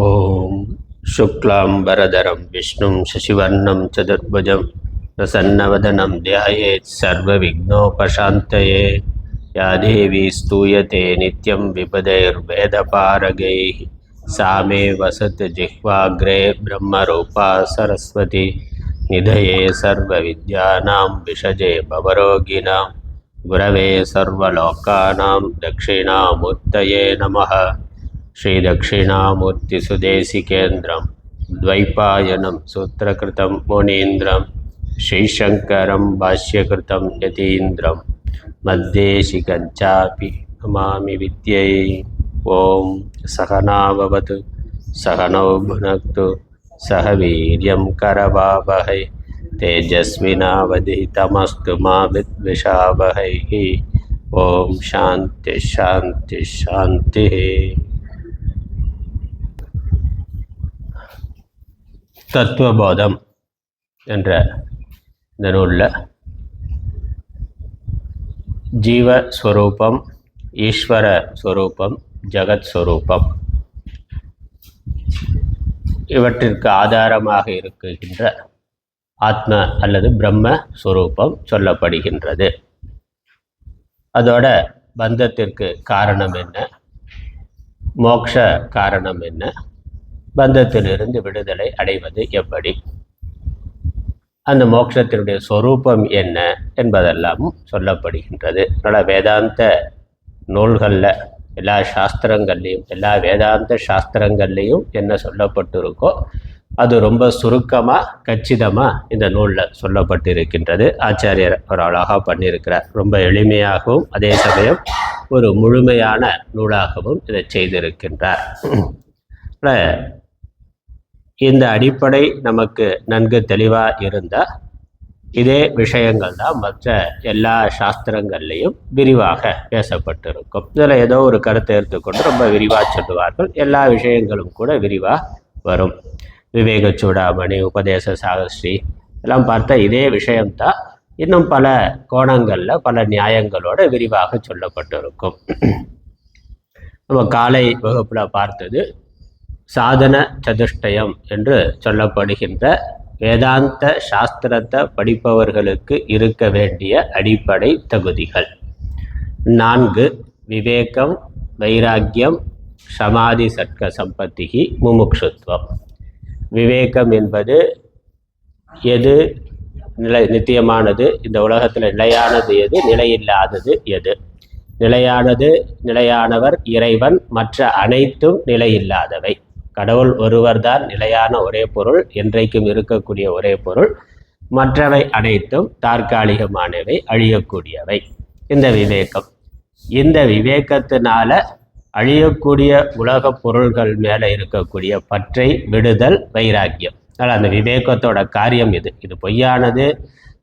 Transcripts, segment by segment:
ஓம் சுக்லாம் வரதரம் விஷ்ணும் சசிவர்ணம் சதுர்புஜம் பிரசன்னவதனம் தியாயேத் சர்வ விக்னோபசாந்தயே யா தேவி ஸ்தூயதே நித்யம் விபதைர்வேதபாரகைः सा मे वसतु जिह्वाग्रे ब्रह्मरूपा सरस्वती निधये सर्वविद्यानां विषजे भवरोगिणां गुरवे सर्वलोकानां दक्षिणामूर्तये नमः श्रीदक्षिणामूर्तिसुदेशिकेन्द्रं द्वैपायनं सूत्रकृतं मुनीन्द्रं श्रीशङ्करं भाष्यकृतं यतीन्द्रं मद्देशिकञ्चापि नमामि विद्यै। ॐ सहना भवतु सहनौ भुनक्तु सह वीर्यं करवावहै तेजस्विनावधीतमस्तु मा विद्विषावहैः। ॐ शान्ति शान्ति शान्तिः। தத்துவபோதம் என்ற இந்த நூலில் ஜீவஸ்வரூபம், ஈஸ்வர ஸ்வரூபம், ஜகத் ஸ்வரூபம் இவற்றிற்கு ஆதாரமாக இருக்கின்ற ஆத்ம அல்லது பிரம்ம ஸ்வரூபம் சொல்லப்படுகின்றது. அதோட பந்தத்திற்கு காரணம் என்ன, மோட்ச காரணம் என்ன, பந்தத்திலிருந்து விடுதலை அடைவது எப்படி, அந்த மோட்சத்தினுடைய சொரூபம் என்ன என்பதெல்லாமும் சொல்லப்படுகின்றது. அதனால் வேதாந்த நூல்களில் எல்லா சாஸ்திரங்கள்லேயும் எல்லா வேதாந்த சாஸ்திரங்கள்லேயும் என்ன சொல்லப்பட்டிருக்கோ அது ரொம்ப சுருக்கமாக கச்சிதமாக இந்த நூலில் சொல்லப்பட்டிருக்கின்றது. ஆச்சாரியர் ஒரு அழகாக பண்ணியிருக்கிறார். ரொம்ப எளிமையாகவும் அதே சமயம் ஒரு முழுமையான நூலாகவும் இதை செய்திருக்கின்றார். இந்த அடிப்படை நமக்கு நன்கு தெளிவாக இருந்தால் இதே விஷயங்கள் தான் மற்ற எல்லா சாஸ்திரங்கள்லேயும் விரிவாக பேசப்பட்டிருக்கும். இதில் ஏதோ ஒரு கருத்தை எடுத்துக்கொண்டு ரொம்ப விரிவாக சொல்லுவார்கள். எல்லா விஷயங்களும் கூட விரிவாக வரும். விவேக சூடாமணி, உபதேச சாகஸ்ரீ எல்லாம் பார்த்தா இதே விஷயம்தான் இன்னும் பல கோணங்களில் பல நியாயங்களோடு விரிவாக சொல்லப்பட்டிருக்கும். நம்ம காலை வகுப்பில் பார்த்தது சாதன சதுஷ்டயம் என்று சொல்லப்படுகின்ற வேதாந்த சாஸ்திரத்தை படிப்பவர்களுக்கு இருக்க வேண்டிய அடிப்படை தகுதிகள் 4: விவேகம், வைராக்கியம், சமாதி, சட்க சம்பத்திகி, முமுக்ஷுத்வம். விவேகம் என்பது எது நித்தியமானது, இந்த உலகத்தில் நிலையானது எது, நிலையில்லாதது எது. நிலையானது, நிலையானவர் இறைவன், மற்ற அனைத்தும் நிலையில்லாதவை. கடவுள் ஒருவர் தான் நிலையான ஒரே பொருள், என்றைக்கும் இருக்கக்கூடிய ஒரே பொருள். மற்றவை அனைத்தும் தற்காலிகமானவை, அழியக்கூடியவை. இந்த விவேகம், இந்த விவேகத்தினால அழியக்கூடிய உலக பொருள்கள் மேலே இருக்கக்கூடிய பற்றை விடுதல் வைராக்கியம். அதனால் அந்த விவேகத்தோட காரியம் இது பொய்யானது,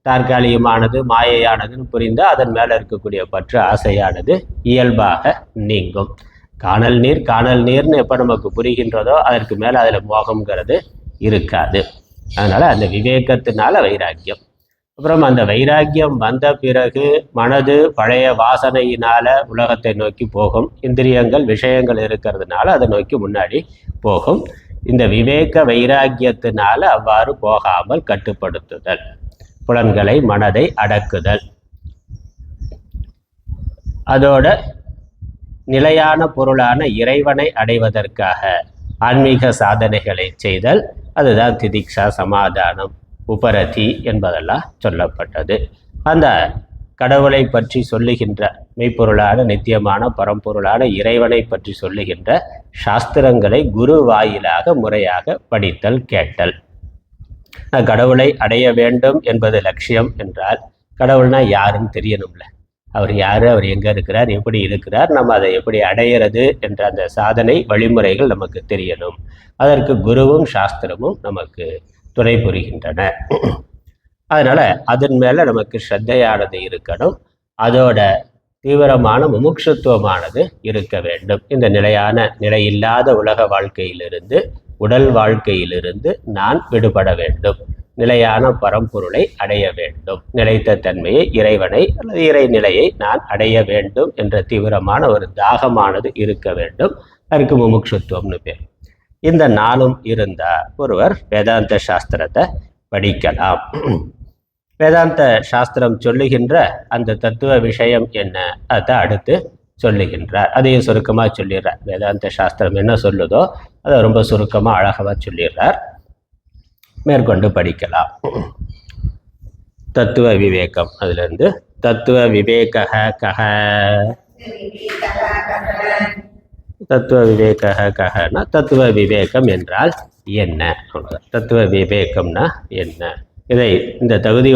தற்காலிகமானது, மாயையானதுன்னு புரிந்தால் அதன் மேலே இருக்கக்கூடிய பற்று, ஆசையானது இயல்பாக நீங்கும். காணல் நீர்னு எப்போ நமக்கு புரிகின்றதோ அதற்கு மேலே அதில் மோகம்ங்கிறது இருக்காது. அதனால் அந்த விவேகத்தினால வைராக்கியம். அப்புறம் அந்த வைராக்கியம் வந்த பிறகு மனது பழைய வாசனையினால் உலகத்தை நோக்கி போகும். இந்திரியங்கள், விஷயங்கள் இருக்கிறதுனால அதை நோக்கி முன்னாடி போகும். இந்த விவேக வைராக்கியத்தினால அவ்வாறு போகாமல் கட்டுப்படுத்துதல், புலன்களை, மனதை அடக்குதல், அதோட நிலையான பொருளான இறைவனை அடைவதற்காக ஆன்மீக சாதனைகளை செய்தல், அதுதான் திதிக்ஷா, சமாதானம், உபரதி என்பதெல்லாம் சொல்லப்பட்டது. அந்த கடவுளை பற்றி சொல்லுகின்ற மெய்ப்பொருளான நித்தியமான பரம்பொருளான இறைவனை பற்றி சொல்லுகின்ற சாஸ்திரங்களை குரு வாயிலாக முறையாக படித்தல், கேட்டல். கடவுளை அடைய வேண்டும் என்பது லட்சியம் என்றால் கடவுள்னா யாருன்னு தெரியணும்ல. அவர் யார், அவர் எங்கே இருக்கிறார், எப்படி இருக்கிறார், நம்ம அதை எப்படி அடையிறது என்ற அந்த சாதனை வழிமுறைகள் நமக்கு தெரியணும். அதற்கு குருவும் சாஸ்திரமும் நமக்கு துணை புரிகின்றன. அதனால் அதன் மேலே நமக்கு ஸ்ரத்தையானது இருக்கணும். அதோட தீவிரமான முமுட்சுத்துவமானது இருக்க வேண்டும். இந்த நிலையில்லாத உலக வாழ்க்கையிலிருந்து, உடல் வாழ்க்கையிலிருந்து நான் விடுபட வேண்டும். நிலையான பரம்பொருளை அடைய வேண்டும். நிலைத்த தன்மையை, இறைவனை அல்லது இறைநிலையை நான் அடைய வேண்டும் என்ற தீவிரமான ஒரு தாகமானது இருக்க வேண்டும். அதுக்கு முமுட்சுத்துவம்னு பேர். இந்த நாளும் இருந்தால் ஒருவர் வேதாந்த சாஸ்திரத்தை படிக்கலாம். வேதாந்த சாஸ்திரம் சொல்லுகின்ற அந்த தத்துவ விஷயம் என்ன, அதை அடுத்து சொல்லுகின்றார். அதையும் சுருக்கமாக சொல்லிடுறார். வேதாந்த சாஸ்திரம் என்ன சொல்லுதோ அதை ரொம்ப சுருக்கமாக அழகாக சொல்லிடுறார். மேற்கொண்டு படிக்கலாம். தத்துவ விவேகம், அதிலிருந்து தத்துவ விவேக கஹ, தத்துவ விவேக கஹனா தத்துவ விவேகம் என்றால் என்ன, தத்துவ விவேகம்னா என்ன, இதை இந்த தகுதி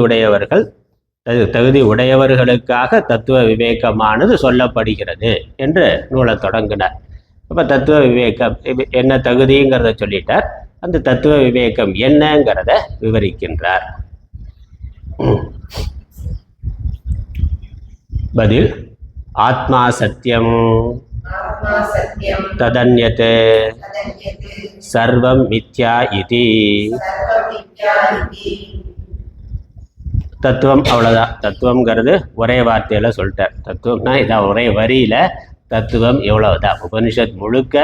உடையவர்களுக்காக தத்துவ விவேகமானது சொல்லப்படுகிறது என்று நூலை தொடங்கினார். அப்போ தத்துவ விவேகம் என்ன தகுதிங்கிறத சொல்லிட்டார். அந்த தத்துவ விவேகம் என்னங்கிறத விவரிக்கின்றார். பதில், ஆத்மா சத்தியம் ததன்யத் சர்வம் மித்யா இதி. தத்துவம் அவ்வளோதான். தத்துவம்ங்கிறது ஒரே வார்த்தையில் சொல்லிட்டார். தத்துவம்னா இதான், ஒரே வரியில் தத்துவம் எவ்வளவுதான். உபனிஷத் முழுக்க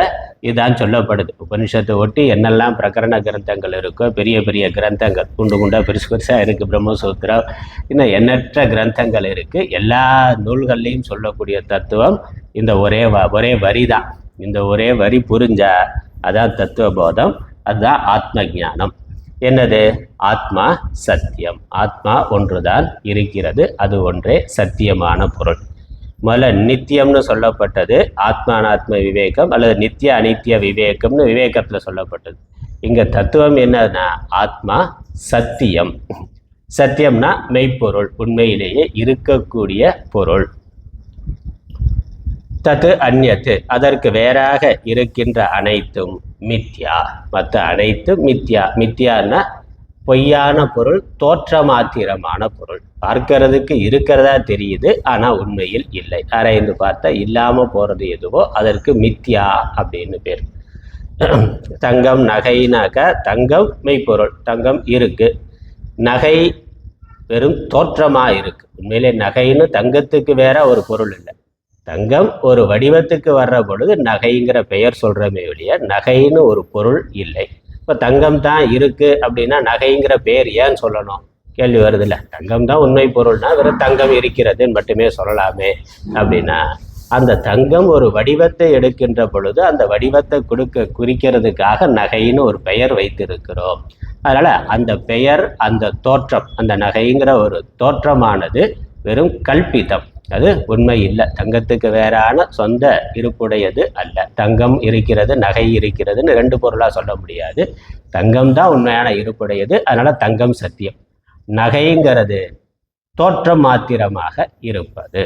இதுதான் சொல்லப்படுது. உபனிஷத்தை ஒட்டி என்னெல்லாம் பிரகரண கிரந்தங்கள் இருக்கோ, பெரிய பெரிய கிரந்தங்கள் குண்டு குண்டாக பெருசு பெருசாக இருக்குது, பிரம்மசூத்திரம், இன்னும் எண்ணற்ற கிரந்தங்கள் இருக்குது. எல்லா நூல்கள்லையும் சொல்லக்கூடிய தத்துவம் இந்த ஒரே வரி தான். இந்த ஒரே வரி புரிஞ்சா அதான் தத்துவ போதம், அதுதான் ஆத்ம ஞானம். என்னது? ஆத்மா சத்தியம். ஆத்மா ஒன்றுதான் இருக்கிறது, அது ஒன்றே சத்தியமான பொருள். முதல்ல நித்தியம்னு சொல்லப்பட்டது ஆத்மானாத்ம விவேகம், அல்லது நித்திய அனித்திய விவேகம்னு விவேகத்தில் சொல்லப்பட்டது. இங்கே தத்துவம் என்னன்னா ஆத்மா சத்தியம். சத்தியம்னா மெய்ப்பொருள், உண்மையிலேயே இருக்கக்கூடிய பொருள். தத்து அந்நியத்து, அதற்கு வேறாக இருக்கின்ற அனைத்தும் மித்யா. மற்ற அனைத்தும் மித்யா. மித்யான்னா பொய்யான பொருள், தோற்றமாத்திரமான பொருள். பார்க்கறதுக்கு இருக்கிறதா தெரியுது, ஆனால் உண்மையில் இல்லை. ஆராய்ந்து பார்த்தா இல்லாமல் போகிறது எதுவோ அதற்கு மித்யா அப்படின்னு பேர். தங்கம் நகைனாக்க தங்கம் மெய்ப்பொருள், தங்கம் இருக்கு. நகை வெறும் தோற்றமாக இருக்கு. உண்மையிலே நகைன்னு தங்கத்துக்கு வேற ஒரு பொருள் இல்லை. தங்கம் ஒரு வடிவத்துக்கு வர்ற பொழுது நகைங்கிற பெயர் சொல்கிறமே ஒழிய நகைன்னு ஒரு பொருள் இல்லை. இப்போ தங்கம் தான் இருக்குது அப்படின்னா நகைங்கிற பேர் ஏன் சொல்லணும்? கேள்வி வருது இல்லை. தங்கம் தான் உண்மை பொருள்னா வெறும் தங்கம் இருக்கிறதுன்னு மட்டுமே சொல்லலாமே அப்படின்னா, அந்த தங்கம் ஒரு வடிவத்தை எடுக்கின்ற பொழுது அந்த வடிவத்தை குறிக்கிறதுக்காக நகைன்னு ஒரு பெயர் வைத்திருக்கிறோம். அதனால் அந்த பெயர், அந்த தோற்றம், அந்த நகைங்கிற ஒரு தோற்றமானது வெறும் கல்பிதம், அது உண்மை இல்லை. தங்கத்துக்கு வேறான சொந்த இருப்புடையது அல்ல. தங்கம் இருக்கிறது, நகை இருக்கிறதுன்னு ரெண்டு பொருளாக சொல்ல முடியாது. தங்கம் தான் உண்மையான இருப்புடையது, அதனால் தங்கம் சத்தியம். நகைங்கிறது தோற்றம் மாத்திரமாக இருப்பது,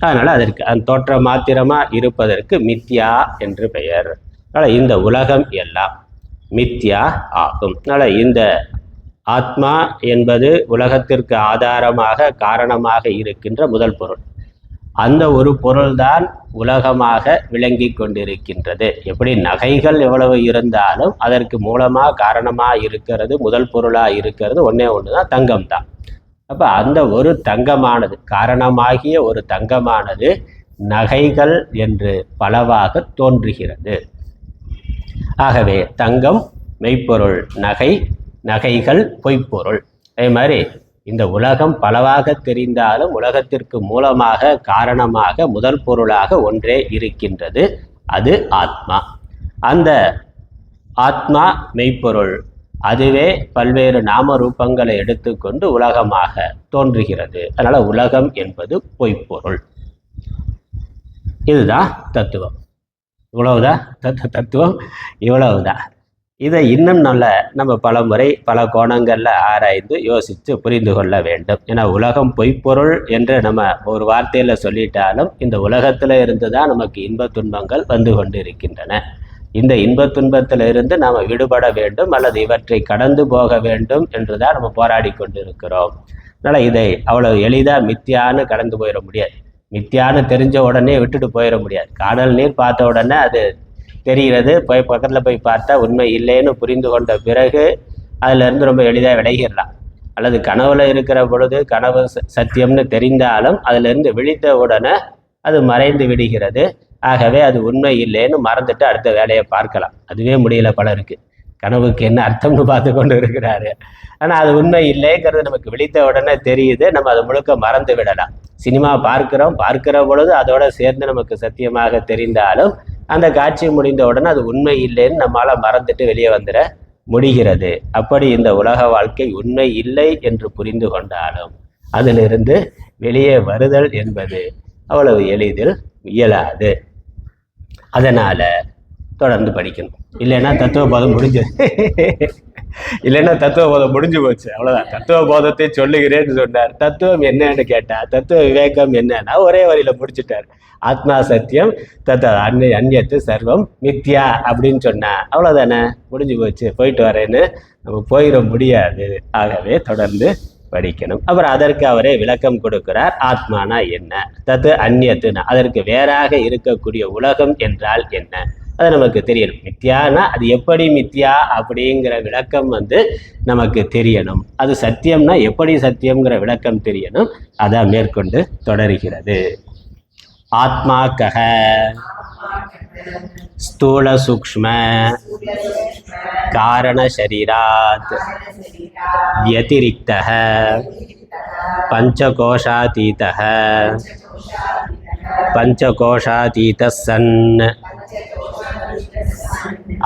அதனால் அதற்கு அந்த தோற்றம் மாத்திரமாக இருப்பதற்கு மித்யா என்று பெயர். அதனால் இந்த உலகம் எல்லாம் மித்யா ஆகும். அதனால் இந்த ஆத்மா என்பது உலகத்திற்கு ஆதாரமாக காரணமாக இருக்கின்ற முதல் பொருள். அந்த ஒரு பொருள்தான் உலகமாக விளங்கி கொண்டிருக்கின்றது. எப்படி நகைகள் எவ்வளவு இருந்தாலும் அதற்கு மூலமாக காரணமாக இருக்கிறது, முதல் பொருளாக இருக்கிறது ஒன்றே ஒன்று தான், தங்கம் தான். அப்போ அந்த ஒரு தங்கமானது, காரணமாகிய ஒரு தங்கமானது நகைகள் என்று பலவாக தோன்றுகிறது. ஆகவே தங்கம் மெய்ப்பொருள், நகைகள் பொய்ப்பொருள். அதே மாதிரி இந்த உலகம் பலவாக தெரிந்தாலும் உலகத்திற்கு மூலமாக காரணமாக முதல் பொருளாக ஒன்றே இருக்கின்றது, அது ஆத்மா. அந்த ஆத்மா மெய்ப்பொருள், அதுவே பல்வேறு நாம ரூபங்களை எடுத்துக்கொண்டு உலகமாக தோன்றுகிறது. அதனால் உலகம் என்பது பொய்ப்பொருள். இதுதான் தத்துவம். இவ்வளவுதான் தத்துவம், இவ்வளவுதான். இதை இன்னும் நம்ம பல முறை பல கோணங்களில் ஆராய்ந்து யோசித்து புரிந்து கொள்ள வேண்டும். ஏன்னா உலகம் பொய்ப்பொருள் என்று நம்ம ஒரு வார்த்தையில் சொல்லிட்டாலும் இந்த உலகத்தில் இருந்து தான் நமக்கு இன்பத் துன்பங்கள் வந்து கொண்டு இருக்கின்றன. இந்த இன்பத் துன்பத்தில் இருந்து நாம் விடுபட வேண்டும், அல்லது இவற்றை கடந்து போக வேண்டும் என்று தான் நம்ம போராடி கொண்டு இருக்கிறோம். அதனால் இதை அவ்வளவு எளிதாக மித்தியான்னு கடந்து போயிட முடியாது. மித்தியான்னு தெரிஞ்ச உடனே விட்டுட்டு போயிட முடியாது. காணல் நீர் பார்த்த உடனே அது தெரிகிறது, போய் பக்கத்தில் போய் பார்த்தா உண்மை இல்லைன்னு புரிந்து கொண்ட பிறகு அதிலிருந்து ரொம்ப எளிதாக விலகிடலாம். அல்லது கனவுல இருக்கிற பொழுது கனவு சத்தியம்னு தெரிந்தாலும் அதிலிருந்து விழித்த உடனே அது மறைந்து விடுகிறது. ஆகவே அது உண்மை இல்லைன்னு மறந்துட்டு அடுத்த வேலையை பார்க்கலாம். அதுவே முடியல பலருக்கு. கனவுக்கு என்ன அர்த்தம்னு பார்த்து கொண்டு இருக்கிறாரு. ஆனால் அது உண்மை இல்லைங்கிறது நமக்கு விழித்த உடனே தெரியுது. நம்ம அதை முழுக்க மறந்து விடலாம். சினிமா பார்க்கிற பொழுது அதோட சேர்ந்து நமக்கு சத்தியமாக தெரிந்தாலும் அந்த காட்சி முடிந்த உடனே அது உண்மை இல்லைன்னு நம்மளால் மறந்துட்டு வெளியே வந்துட முடிகிறது. அப்படி இந்த உலக வாழ்க்கை உண்மை இல்லை என்று புரிந்து கொண்டாலும் அதிலிருந்து வெளியே வருதல் என்பது அவ்வளவு எளிதில் இயலாது. அதனால தொடர்ந்து படிக்கணும். இல்லைன்னா தத்துவ போதம் முடிஞ்சது. இல்லைன்னா தத்துவ போதம் முடிஞ்சு போச்சு, அவ்வளோதான். தத்துவ போதத்தை சொல்லுகிறேன்னு சொன்னார். தத்துவம் என்னன்னு கேட்டா, தத்துவ விவேகம் என்னன்னா ஒரே வரியில முடிச்சுட்டார். ஆத்மா சத்தியம், அந்நியத்து சர்வம் மித்யா அப்படின்னு சொன்னா அவ்வளோதானே, முடிஞ்சு போச்சு. போயிட்டு வரேன்னு நம்ம போயிட முடியாது. ஆகவே தொடர்ந்து படிக்கணும். அப்புறம் அதற்கு அவரே விளக்கம் கொடுக்கிறார். ஆத்மானா என்ன, தத்து அந்நியத்துனா அதற்கு வேறாக இருக்கக்கூடிய உலகம் என்றால் என்ன, அது நமக்கு தெரியணும். மித்யானா அது எப்படி மித்யா அப்படிங்கிற விளக்கம் நமக்கு தெரியணும். அது சத்தியம்னா எப்படி சத்தியம்ங்கிற விளக்கம் தெரியணும். அதான் மேற்கொண்டு தொடர்கிறது. ஆத்மா கஹ ஸ்தூல சூக்ஷ்ம காரண சரீராத் வ்யதிரிக்தஹ பஞ்சகோஷாதீதஹ பஞ்சகோஷாதீதः சன்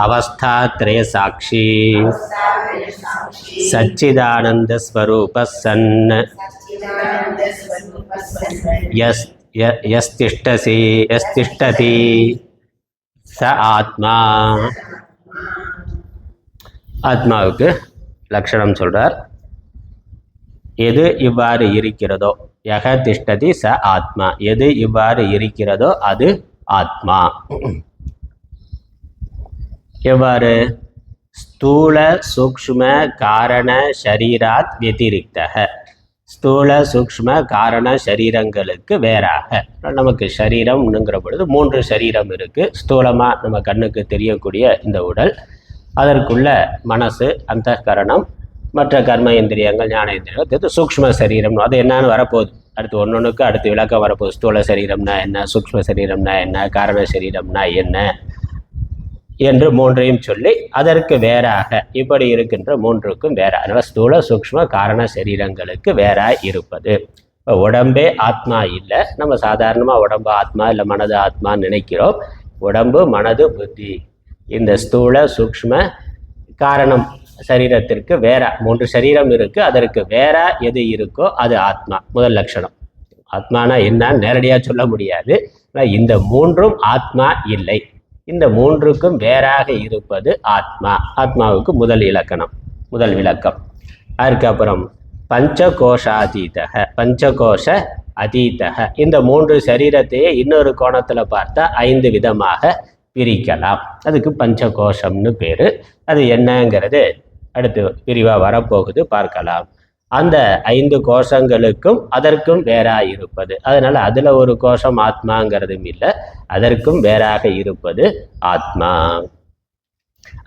அவஸ்தாத்ரய சாட்சி சச்சிதானந்த ஸ்வரூபः சன் யஸ்திஷ்டதி ச ஆத்மா. ஆத்மாவுக்கு லட்சணம் சொல்றார். எது இவ்வாறு இருக்கிறதோ, யக திஷ்டதி ச ஆத்மா, எது இவ்வாறு இருக்கிறதோ அது ஆத்மா. எவ்வாறு? ஸ்தூல சூக்ஷ்ம காரண ஷரீராத் வதிரிக்தஹ, ஸ்தூல சூக்ஷ்ம காரண சரீரங்களுக்கு வேறாக. நமக்கு சரீரம்ங்கிற பொழுது 3 சரீரம் இருக்கு. ஸ்தூலமா நம்ம கண்ணுக்கு தெரியக்கூடிய இந்த உடல், அதற்குள்ள மனசு, அந்தःகரணம், மற்ற கர்ம இந்திரியங்கள், ஞானேந்திரியங்கள் சேர்த்து சூக்ஷ்ம சரீரம். அது என்னன்னு வரப்போகுது. அடுத்து ஒன்னொன்றுக்கு அடுத்து விளக்கம் வரப்போகுது. ஸ்தூல சரீரம்னா என்ன, சூக்ஷ்ம சரீரம்னா என்ன, காரண சரீரம்னா என்ன என்று 3ஐயும் சொல்லி அதற்கு வேறாக இப்படி இருக்கின்ற 3க்கும் வேற. அதனால ஸ்தூல சூக்ஷ்ம காரண சரீரங்களுக்கு வேற இருப்பது. இப்போ உடம்பே ஆத்மா இல்லை. நம்ம சாதாரணமாக உடம்பு ஆத்மா இல்லை மனது ஆத்மான்னு நினைக்கிறோம். உடம்பு, மனது, புத்தி, இந்த ஸ்தூல சூக்ஷ்ம காரணம் சரீரத்திற்கு வேற 3 சரீரம் இருக்கு. அதற்கு வேற எது இருக்கோ அது ஆத்மா. முதல் லட்சணம். ஆத்மானா என்னன்னு நேரடியாக சொல்ல முடியாது. இந்த 3ம் ஆத்மா இல்லை. இந்த 3க்கும் வேறாக இருப்பது ஆத்மா. ஆத்மாவுக்கு முதல் இலக்கணம், முதல் விளக்கம். அதுக்கப்புறம் பஞ்சகோஷாதீதக, பஞ்சகோஷ அதீதக. இந்த 3 சரீரத்தையே இன்னொரு கோணத்தில் பார்த்தா 5 விதமாக பிரிக்கலாம். அதுக்கு பஞ்சகோஷம்னு பேர். அது என்னங்கிறது அடுத்து விரிவாக வரப்போகுது, பார்க்கலாம். அந்த 5 கோஷங்களுக்கும் அதற்கும் வேறாக இருப்பது. அதனால அதில் ஒரு கோஷம் ஆத்மாங்கிறதும் இல்லை, அதற்கும் வேறாக இருப்பது ஆத்மா.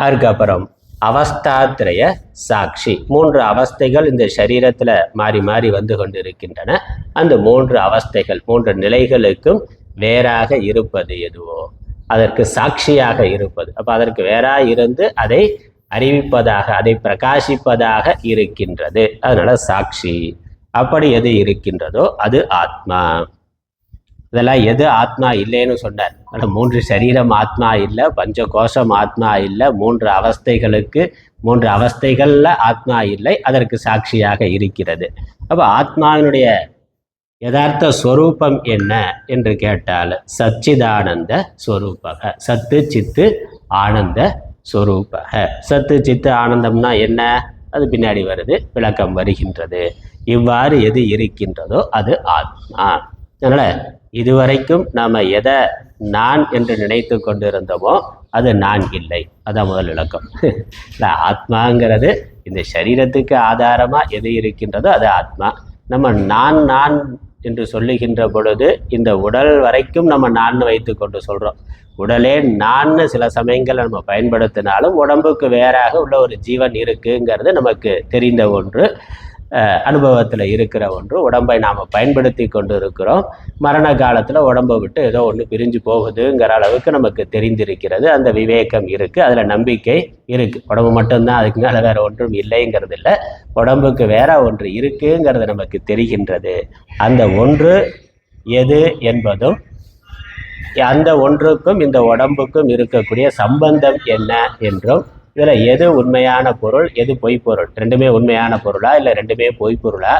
அதுக்கப்புறம் அவஸ்தாத்ரய சாட்சி. 3 அவஸ்தைகள் இந்த சரீரத்தில் மாறி மாறி வந்து கொண்டு இருக்கின்றன. அந்த 3 அவஸ்தைகள், 3 நிலைகளுக்கும் வேறாக இருப்பது எதுவோ அதற்கு சாட்சியாக இருப்பது. அப்போ அதற்கு வேறாக இருந்து அதை அறிவிப்பதாக, அதை பிரகாசிப்பதாக இருக்கின்றது. அதனால சாட்சி. அப்படி எது இருக்கின்றதோ அது ஆத்மா. இதெல்லாம் எது ஆத்மா இல்லைன்னு சொன்னார். 3 சரீரம் ஆத்மா இல்லை, பஞ்சகோஷம் ஆத்மா இல்லை, 3 அவஸ்தைகளுக்கு 3 அவஸ்தைகள்ல ஆத்மா இல்லை, அதற்கு சாட்சியாக இருக்கிறது. அப்போ ஆத்மாவினுடைய யதார்த்த ஸ்வரூபம் என்ன என்று கேட்டால் சச்சிதானந்த ஸ்வரூபக, சத்து சித்து ஆனந்த ஸ்வரூபக. சத்து சித்து ஆனந்தம்னா என்ன, அது பின்னாடி வருது, விளக்கம் வருகின்றது. இவ்வாறு எது இருக்கின்றதோ அது ஆத்மா. அதனால இதுவரைக்கும் நாம் எதை நான் என்று நினைத்து கொண்டிருந்தோமோ அது நான் இல்லை. அதான் முதல் விளக்கம். ஆத்மாங்கிறது இந்த சரீரத்துக்கு ஆதாரமாக எது இருக்கின்றதோ அது ஆத்மா. நம்ம நான் நான் என்று சொல்லுகின்ற பொழுது இந்த உடல் வரைக்கும் நம்ம நான் வைத்து கொண்டு சொல்கிறோம். உடலே நான் சில சமயங்கள் நம்ம பயன்படுத்தினாலும் உடம்புக்கு வேறாக உள்ள ஒரு ஜீவன் இருக்குங்கிறது நமக்கு தெரிந்த ஒன்று. அனுபவத்தில் இருக்கிற ஒன்று. உடம்பை நாம் பயன்படுத்தி கொண்டு இருக்கிறோம். மரண காலத்தில் உடம்பை விட்டு ஏதோ ஒன்று பிரிஞ்சு போகுதுங்கிற அளவுக்கு நமக்கு தெரிந்திருக்கிறது. அந்த விவேகம் இருக்குது, அதில் நம்பிக்கை இருக்குது. உடம்பு மட்டும்தான், அதுக்கு மேலே வேற ஒன்றும் இல்லைங்கிறது இல்லை. உடம்புக்கு வேற ஒன்று இருக்குங்கிறது நமக்கு தெரிகின்றது. அந்த ஒன்று எது என்பதும் அந்த ஒன்றுக்கும் இந்த உடம்புக்கும் இருக்கக்கூடிய சம்பந்தம் என்ன என்றும், இதில் எது உண்மையான பொருள் எது பொய்ப்பொருள், ரெண்டுமே உண்மையான பொருளா இல்லை ரெண்டுமே பொய்ப்பொருளா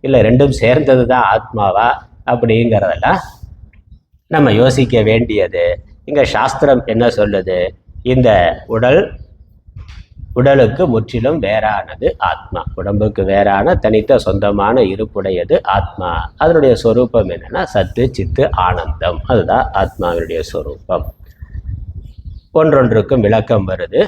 இல்லை ரெண்டும் சேர்ந்தது தான் ஆத்மாவா அப்படிங்கிறதெல்லாம் நம்ம யோசிக்க வேண்டியது. இங்கே சாஸ்திரம் என்ன சொல்லுது? இந்த உடலுக்கு முற்றிலும் வேறானது ஆத்மா. உடம்புக்கு வேறான தனித்த சொந்தமான இருப்புடையது ஆத்மா. அதனுடைய சொரூபம் என்னன்னா சத்து சித்து ஆனந்தம். அதுதான் ஆத்மாவினுடைய சொரூபம். ஒன்றொன்றுக்கும் விளக்கம் வருது.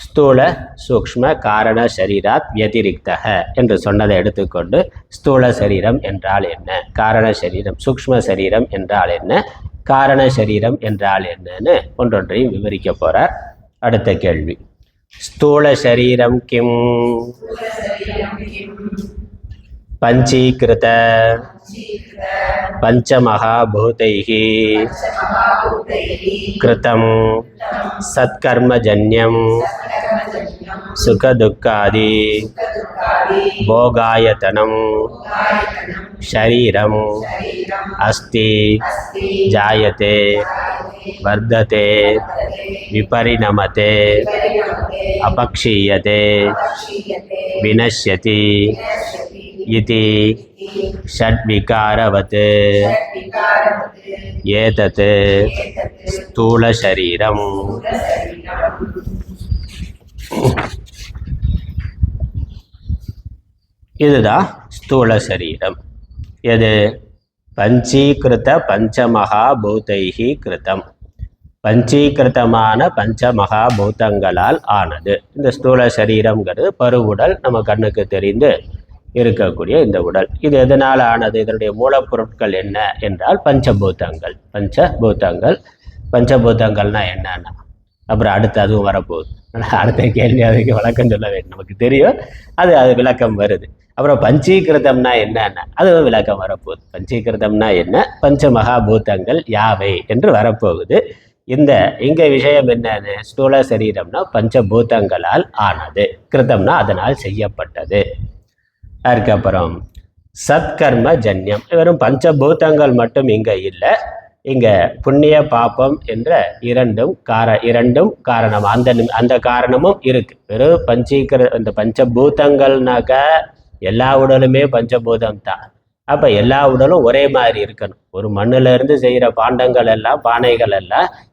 ஸ்தூல சூக்ஷ்ம காரண சரீராத் வியதிரிக்தக என்று சொன்னதை எடுத்துக்கொண்டு ஸ்தூல சரீரம் என்றால் என்ன, காரண சரீரம் சூக்ஷ்ம சரீரம் என்றால் என்ன, காரண சரீரம் என்றால் என்னன்னு ஒன்றொன்றையும் விவரிக்க போறார். அடுத்த கேள்வி, ஸ்தூல சரீரம் கிம்? பஞ்சீகிருத பஞ்சமகாபூதைஹி கிருதம் சத்கர்மஜன்யம் சுகதுக்காதி போகாயத்தனம் ஷரீரம் அஸ்தி ஜாயதே வர்ததே விபரிணமதே அபக்ஷீயதே வினஷ்யதி இதி ஷட்விகாரவத் ஏதத் ஸ்தூல சரீரம். இதுதான் ஸ்தூல சரீரம். எது? பஞ்சீகிருத பஞ்சமகாபூதைஹி கிருதம். பஞ்சீகிருத்தமான பஞ்சமகாபூதங்களால் ஆனது இந்த ஸ்தூல சரீரம்ங்கிறது. பருவுடல் நம்ம கண்ணுக்கு தெரிந்து இருக்கக்கூடிய இந்த உடல். இது எதனால் ஆனது? இதனுடைய மூலப்பொருட்கள் என்ன என்றால் பஞ்சபூதங்கள். பஞ்சபூதங்கள்னா என்னன்னா அப்புறம் அடுத்து அதுவும் வரப்போகுது. அடுத்த கேள்வி அதுக்கு விளக்கம் சொல்ல வேண்டும். நமக்கு தெரியும், அது விளக்கம் வருது. அப்புறம் பஞ்சீகிருதம்னா என்னன்னா அதுவும் விளக்கம் வரப்போகுது. பஞ்சீகிருதம்னா என்ன, பஞ்சமகாபூதங்கள் யாவை என்று வரப்போகுது. இங்க விஷயம் என்னன்னு, ஸ்தூல சரீரம்னா பஞ்சபூதங்களால் ஆனது, கிருதம்னா அதனால் செய்யப்பட்டது. அதுக்கப்புறம் சத்கர்ம ஜன்யம். வெறும் பஞ்சபூதங்கள் மட்டும் இங்க இல்லை, இங்க புண்ணிய பாபம் என்ற இரண்டும் காரணம். அந்த காரணமும் இருக்கு. வெறும் இந்த பஞ்சபூதங்கள்னாக்க எல்லா உடலுமே பஞ்சபூதம் தான். அப்ப எல்லா உடலும் ஒரே மாதிரி இருக்கணும். ஒரு மண்ணுல இருந்து செய்யற பாண்டங்கள் எல்லாம், பானைகள்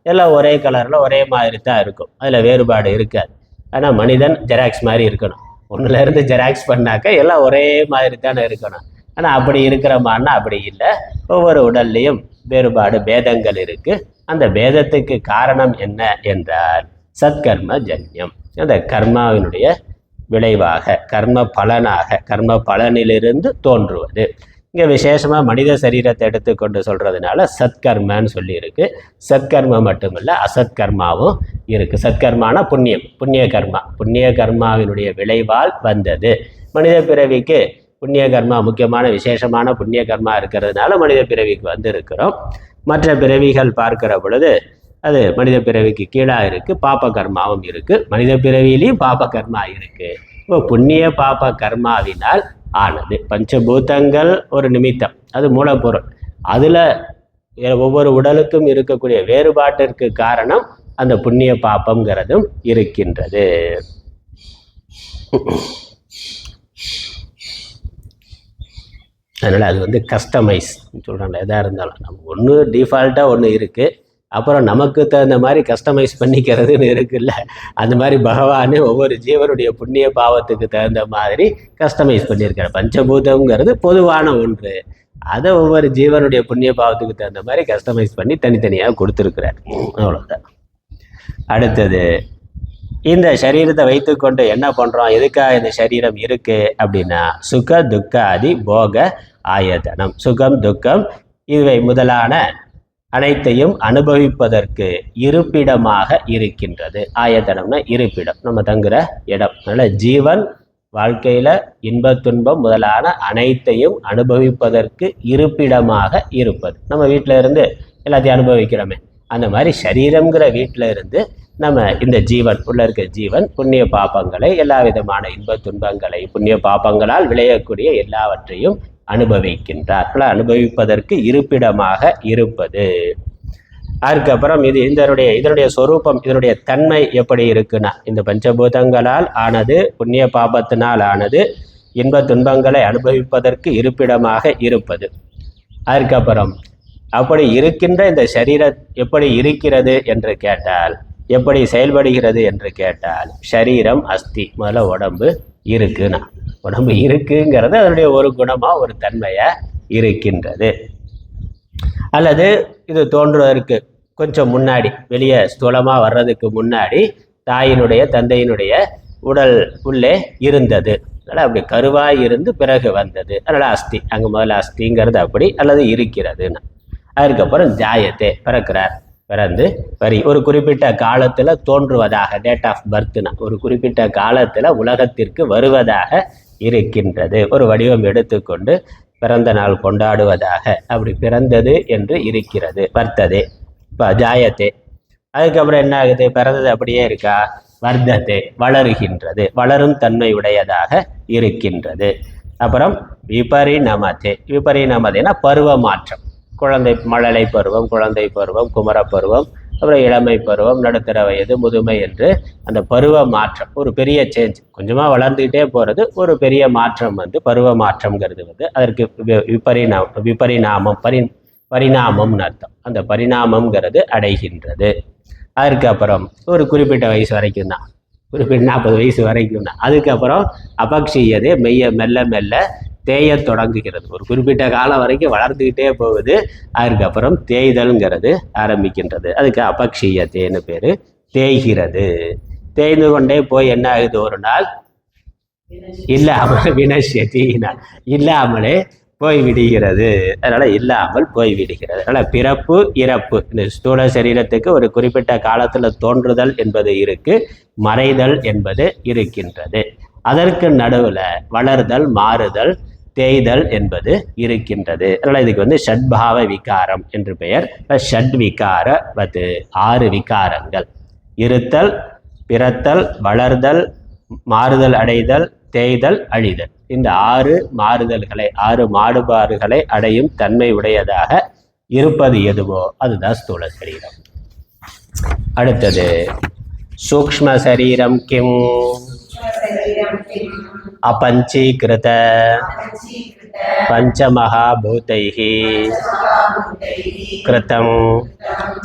எல்லாம் ஒரே கலர்ல ஒரே மாதிரி தான் இருக்கும். அதுல வேறுபாடு இருக்காது. ஆனா மனிதன் ஜெராக்ஸ் மாதிரி இருக்கணும். ஒன்றுல இருந்து ஜெராக்ஸ் பண்ணாக்க எல்லாம் ஒரே மாதிரி தானே இருக்கணும். ஆனால் அப்படி இருக்கிறோமான்னா அப்படி இல்லை. ஒவ்வொரு உடல்லையும் வேறுபாடு பேதங்கள் இருக்கு. அந்த பேதத்துக்கு காரணம் என்ன என்றால் சத்கர்ம ஜன்யம். அந்த கர்மாவினுடைய விளைவாக, கர்ம பலனிலிருந்து தோன்றுவது. இங்கே விசேஷமாக மனித சரீரத்தை எடுத்துக்கொண்டு சொல்கிறதுனால சத்கர்மன்னு சொல்லியிருக்கு. சத்கர்மம் மட்டுமில்லை, அசத்கர்மாவும் இருக்குது. சத்கர்மானா புண்ணிய கர்மாவினுடைய விளைவால் வந்தது. மனித பிறவிக்கு புண்ணிய கர்மா முக்கியமான விசேஷமான புண்ணிய கர்மா இருக்கிறதுனால மனித பிறவிக்கு வந்திருக்கிறோம். மற்ற பிறவிகள் பார்க்கிற பொழுது அது மனித பிறவிக்கு கீழாக இருக்குது. பாப கர்மாவும் இருக்குது. மனித பிறவியிலையும் பாப கர்மா இருக்குது. இப்போ புண்ணிய பாப கர்மாவினால் ஆனது. பஞ்சபூதங்கள் ஒரு நிமித்தம், அது மூலப்பொருள். அதில் ஒவ்வொரு உடலுக்கும் இருக்கக்கூடிய வேறுபாட்டிற்கு காரணம் அந்த புண்ணிய பாபம்ங்கிறதும் இருக்கின்றது. அதனால் அது கஸ்டமைஸ் சொல்கிறாங்க. எதாக இருந்தாலும் நம்ம ஒன்று டிஃபால்ட்டாக ஒன்று இருக்குது, அப்புறம் நமக்கு தகுந்த மாதிரி கஸ்டமைஸ் பண்ணிக்கிறதுன்னு இருக்குல்ல. அந்த மாதிரி பகவானே ஒவ்வொரு ஜீவனுடைய புண்ணிய பாவத்துக்கு தகுந்த மாதிரி கஸ்டமைஸ் பண்ணியிருக்காரு. பஞ்சபூதம்ங்கிறது பொதுவான ஒன்று, அதை ஒவ்வொரு ஜீவனுடைய புண்ணிய பாவத்துக்கு தகுந்த மாதிரி கஸ்டமைஸ் பண்ணி தனித்தனியாக கொடுத்துருக்கிறார். அவ்வளோதான். அடுத்தது, இந்த சரீரத்தை வைத்துக்கொண்டு என்ன பண்ணுறோம், எதுக்காக இந்த சரீரம் இருக்குது அப்படின்னா சுக துக்க ஆதி போக ஆயத்தனம். சுகம் துக்கம் இவை முதலான அனைத்தையும் அனுபவிப்பதற்கு இருப்பிடமாக இருக்கின்றது. ஆயத்தனம்னா இருப்பிடம், நம்ம தங்குற இடம். அதனால் ஜீவன் வாழ்க்கையில் இன்பத் துன்பம் முதலான அனைத்தையும் அனுபவிப்பதற்கு இருப்பிடமாக இருப்பது. நம்ம வீட்டில் இருந்து எல்லாத்தையும் அனுபவிக்கிறோமே, அந்த மாதிரி சரீரங்கிற வீட்டில் இருந்து நம்ம இந்த ஜீவன் உள்ள இருக்க ஜீவன் புண்ணிய பாபங்களை, எல்லா விதமான இன்பத் துன்பங்களை, புண்ணிய பாபங்களால் விளையக்கூடிய எல்லாவற்றையும் அனுபவிக்கின்றார். அனுபவிப்பதற்கு இருப்பிடமாக இருப்பது. அதுக்கப்புறம் இதனுடைய சொரூபம், இதனுடைய தன்மை எப்படி இருக்குன்னா, இந்த பஞ்சபூதங்களால் ஆனது, புண்ணிய பாபத்தினால் ஆனது, இன்ப துன்பங்களை அனுபவிப்பதற்கு இருப்பிடமாக இருப்பது. அதுக்கப்புறம் அப்படி இருக்கின்ற இந்த சரீரம் எப்படி இருக்கிறது என்று கேட்டால், எப்படி செயல்படுகிறது என்று கேட்டால், சரீரம் அஸ்தி, முதல்ல உடம்பு இருக்குன்னா, உடம்பு இருக்குங்கிறது அதனுடைய ஒரு குணமாக ஒரு தன்மையாக இருக்கின்றது. அல்லது இது தோன்றுவதற்கு கொஞ்சம் முன்னாடி, வெளியே ஸ்தூலமாக வர்றதுக்கு முன்னாடி தாயினுடைய தந்தையினுடைய உடல் உள்ளே இருந்தது, அதனால் அப்படி கருவாய் இருந்து பிறகு வந்தது, அதனால் அஸ்தி, அங்கே முதல்ல அஸ்திங்கிறது அப்படி, அல்லது இருக்கிறதுன்னு. அதுக்கப்புறம் ஜாயத்தை, பிறக்கிறார், பிறந்து ஒரு குறிப்பிட்ட காலத்தில் தோன்றுவதாக, டேட் ஆஃப் பர்த்னா ஒரு குறிப்பிட்ட காலத்தில் உலகத்திற்கு வருவதாக இருக்கின்றது, ஒரு வடிவம் எடுத்துக்கொண்டு பிறந்த நாள் கொண்டாடுவதாக, அப்படி பிறந்தது என்று இருக்கிறது, வர்த்ததே. இப்போ ஜாயத்தே, அதுக்கப்புறம் என்ன ஆகுது, பிறந்தது அப்படியே இருக்கா, வர்த்தத்தை, வளருகின்றது, வளரும் தன்மை உடையதாக இருக்கின்றது. அப்புறம் விபரிணமதே, விபரிணமதேனா பருவ மாற்றம், குழந்தை, மழலை பருவம், குழந்தை பருவம், குமரப்பருவம், அப்புறம் இளமை பருவம், நடுத்தர வயது, முதுமை என்று அந்த பருவ மாற்றம், ஒரு பெரிய சேஞ்ச், கொஞ்சமாக வளர்ந்துக்கிட்டே போகிறது, ஒரு பெரிய மாற்றம் பருவ மாற்றம்ங்கிறது அதற்கு விபரிணாமம், பரிணாமம்னு அர்த்தம். அந்த பரிணாமம்ங்கிறது அடைகின்றது. அதுக்கப்புறம் ஒரு குறிப்பிட்ட வயசு வரைக்கும் தான், குறிப்பிட்ட 40 வயசு வரைக்கும் தான். அதுக்கப்புறம் அபக்ஷியது, மெல்ல மெல்ல தேய தொடங்குகிறது, ஒரு குறிப்பிட்ட காலம் வரைக்கும் வளர்ந்துக்கிட்டே போகுது. அதுக்கப்புறம் தேய்தல்ங்கிறது ஆரம்பிக்கின்றது, அதுக்கு அபக்ஷியத்தேன்னு பேர், தேய்கிறது. தேய்ந்து கொண்டே போய் என்ன ஆகுது, ஒரு நாள் இல்லாமல் வினஷ்யத்தினா இல்லாமலே போய்விடுகிறது, அதனால் இல்லாமல் போய்விடுகிறது. அதனால் பிறப்பு இறப்பு, இந்த ஸ்தூல சரீரத்துக்கு ஒரு குறிப்பிட்ட காலத்தில் தோன்றுதல் என்பது இருக்கு, மறைதல் என்பது இருக்கின்றது. அதற்கு நடுவில் வளர்தல், மாறுதல், தேய்தல் என்பது இருக்கின்றது. அதனால் இதுக்கு ஷட்பாவ விகாரம் என்று பெயர். ஷட் விகார 6 விகாரங்கள், இருத்தல், பிறத்தல், வளர்தல், மாறுதல் அடைதல், தேய்தல், அழிதல், இந்த 6 மாறுதல்களை, 6 மாறுபாடுகளை அடையும் தன்மை உடையதாக இருப்பது எதுவோ அதுதான் ஸ்தூல சரீரம். அடுத்தது சூக்ஷ்ம சரீரம் கிம், अपंचीकृत पंचमहाभूतैः कृतं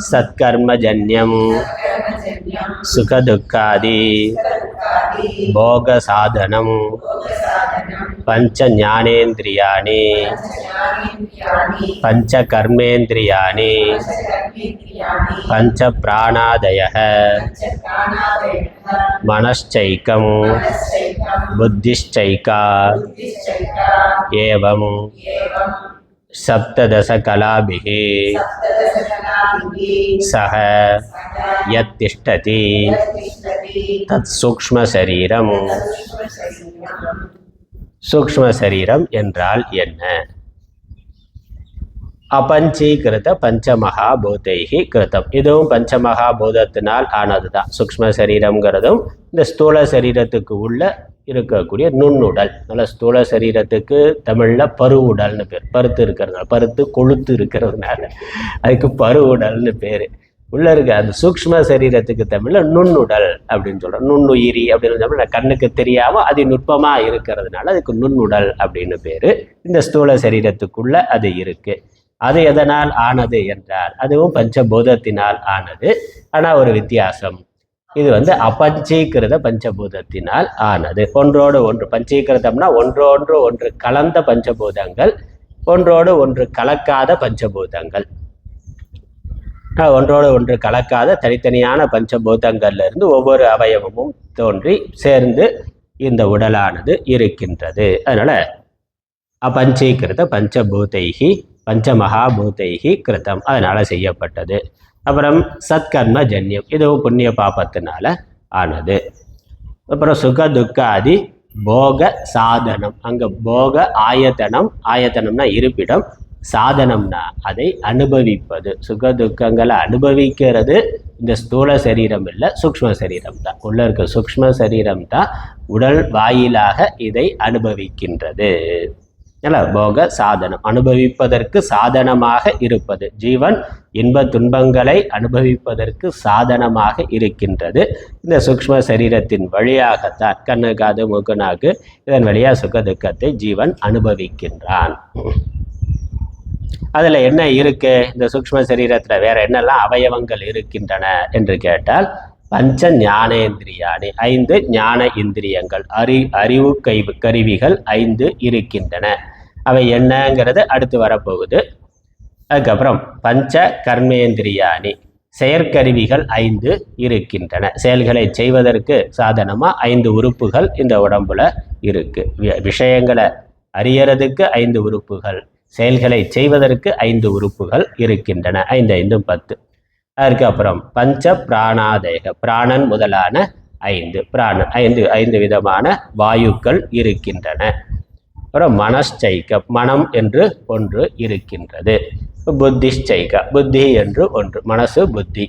सत्कर्मजन्यं सुखदुःखादि भोगसाधनं पंचज्ञानेन्द्रियाणि पंचकर्मेन्द्रियाणि पंचप्राणादयः मनश्चैकं बुद्धिश्चैका एवं सप्तदशकलाभिः सह यत्तिष्ठति तत्सूक्ष्म शरीरम. சூக்ஷ்ம சரீரம் என்றால் என்ன? அபஞ்சீகிருத பஞ்சமகாபூதைகி கிருதம், இதுவும் பஞ்சமகாபூதத்தினால் ஆனது தான். சூக்ஷ்ம சரீரம்ங்கிறதும் இந்த ஸ்தூல சரீரத்துக்கு உள்ள இருக்கக்கூடிய நுண்ணுடல். நல்ல ஸ்தூல சரீரத்துக்கு தமிழில் பருவுடல்னு பேர், பருத்து இருக்கிறதுனால, பருத்து கொழுத்து இருக்கிறதுனால அதுக்கு பருவுடல்னு பேர். உள்ள இருக்க அந்த சூக்ஷ்ம சரீரத்துக்கு தமிழில் நுண்ணுடல் அப்படின்னு சொல்கிறோம். நுண்ணுயிரி அப்படின்னு தமிழ் கண்ணுக்கு தெரியாமல் அது நுட்பமாக இருக்கிறதுனால அதுக்கு நுண்ணுடல் அப்படின்னு பேர். இந்த ஸ்தூல சரீரத்துக்குள்ள அது இருக்குது. அது எதனால் ஆனது என்றால் அதுவும் பஞ்சபூதத்தினால் ஆனது. ஆனால் ஒரு வித்தியாசம், இது அபஞ்சீகிருத பஞ்சபூதத்தினால் ஆனது. ஒன்றோடு ஒன்று, பஞ்சீகிருதம்னா ஒன்றோடு ஒன்று கலந்த பஞ்சபூதங்கள், ஒன்றோடு ஒன்று கலக்காத பஞ்சபூதங்கள். ஒன்றோடு ஒன்று கலக்காத தனித்தனியான பஞ்சபூதங்கள்ல இருந்து ஒவ்வொரு அவயவமும் தோன்றி சேர்ந்து இந்த உடலானது இருக்கின்றது. அதனால அபஞ்சீகிருத பஞ்சபூதைகி பஞ்சமகாபூதைகி கிருதம், அதனால செய்யப்பட்டது. அப்புறம் சத்கர்ம ஜன்யம், இதுவும் புண்ணிய பாபத்தினால ஆனது. அப்புறம் சுக துக்க ஆதி போக சாதனம். அங்கே போக ஆயத்தனம், ஆயத்தனம்னா இருப்பிடம், சாதனம்னா அதை அனுபவிப்பது. சுக துக்கங்களை அனுபவிக்கிறது இந்த ஸ்தூல சரீரம் இல்லை, சூக்ஷ்ம சரீரம் தான். உள்ள இருக்க சூக்ஷ்ம சரீரம் தான் உடல் வாயிலாக இதை அனுபவிக்கின்றது. போக சாதனம், அனுபவிப்பதற்கு சாதனமாக இருப்பது. ஜீவன் இன்ப துன்பங்களை அனுபவிப்பதற்கு சாதனமாக இருக்கின்றது. இந்த சூக்ஷ்ம சரீரத்தின் வழியாகத்தான் கண்ணு காது மூக்கு நாக்கு இதன் வழியாக சுக துக்கத்தை ஜீவன் அனுபவிக்கின்றான். அதில் என்ன இருக்கு இந்த சூக்ஷ்ம சரீரத்தில்? வேற என்னெல்லாம் அவயவங்கள் இருக்கின்றன என்று கேட்டால், பஞ்ச ஞானேந்திரியானி, 5 ஞான இந்திரியங்கள், அறிவு கருவிகள் 5 இருக்கின்றன. அவை என்னங்கிறது அடுத்து வரப்போகுது. அதுக்கப்புறம் பஞ்ச கர்மேந்திரியானி, செயற்கருவிகள் 5 இருக்கின்றன. செயல்களை செய்வதற்கு சாதனமாக 5 உறுப்புகள் இந்த உடம்புல இருக்கு. விஷயங்களை அறியறதுக்கு 5 உறுப்புகள், செயல்களை செய்வதற்கு 5 உறுப்புகள் இருக்கின்றன. 5 5 10. அதுக்கப்புறம் பஞ்ச பிராணாதேக, பிராணன் முதலான 5 பிராணன், 5 விதமான வாயுக்கள் இருக்கின்றன. அப்புறம் மனச்சைக்க, மனம் என்று ஒன்று இருக்கின்றது. புத்திச்சைக்க, புத்தி என்று ஒன்று, மனசு புத்தி.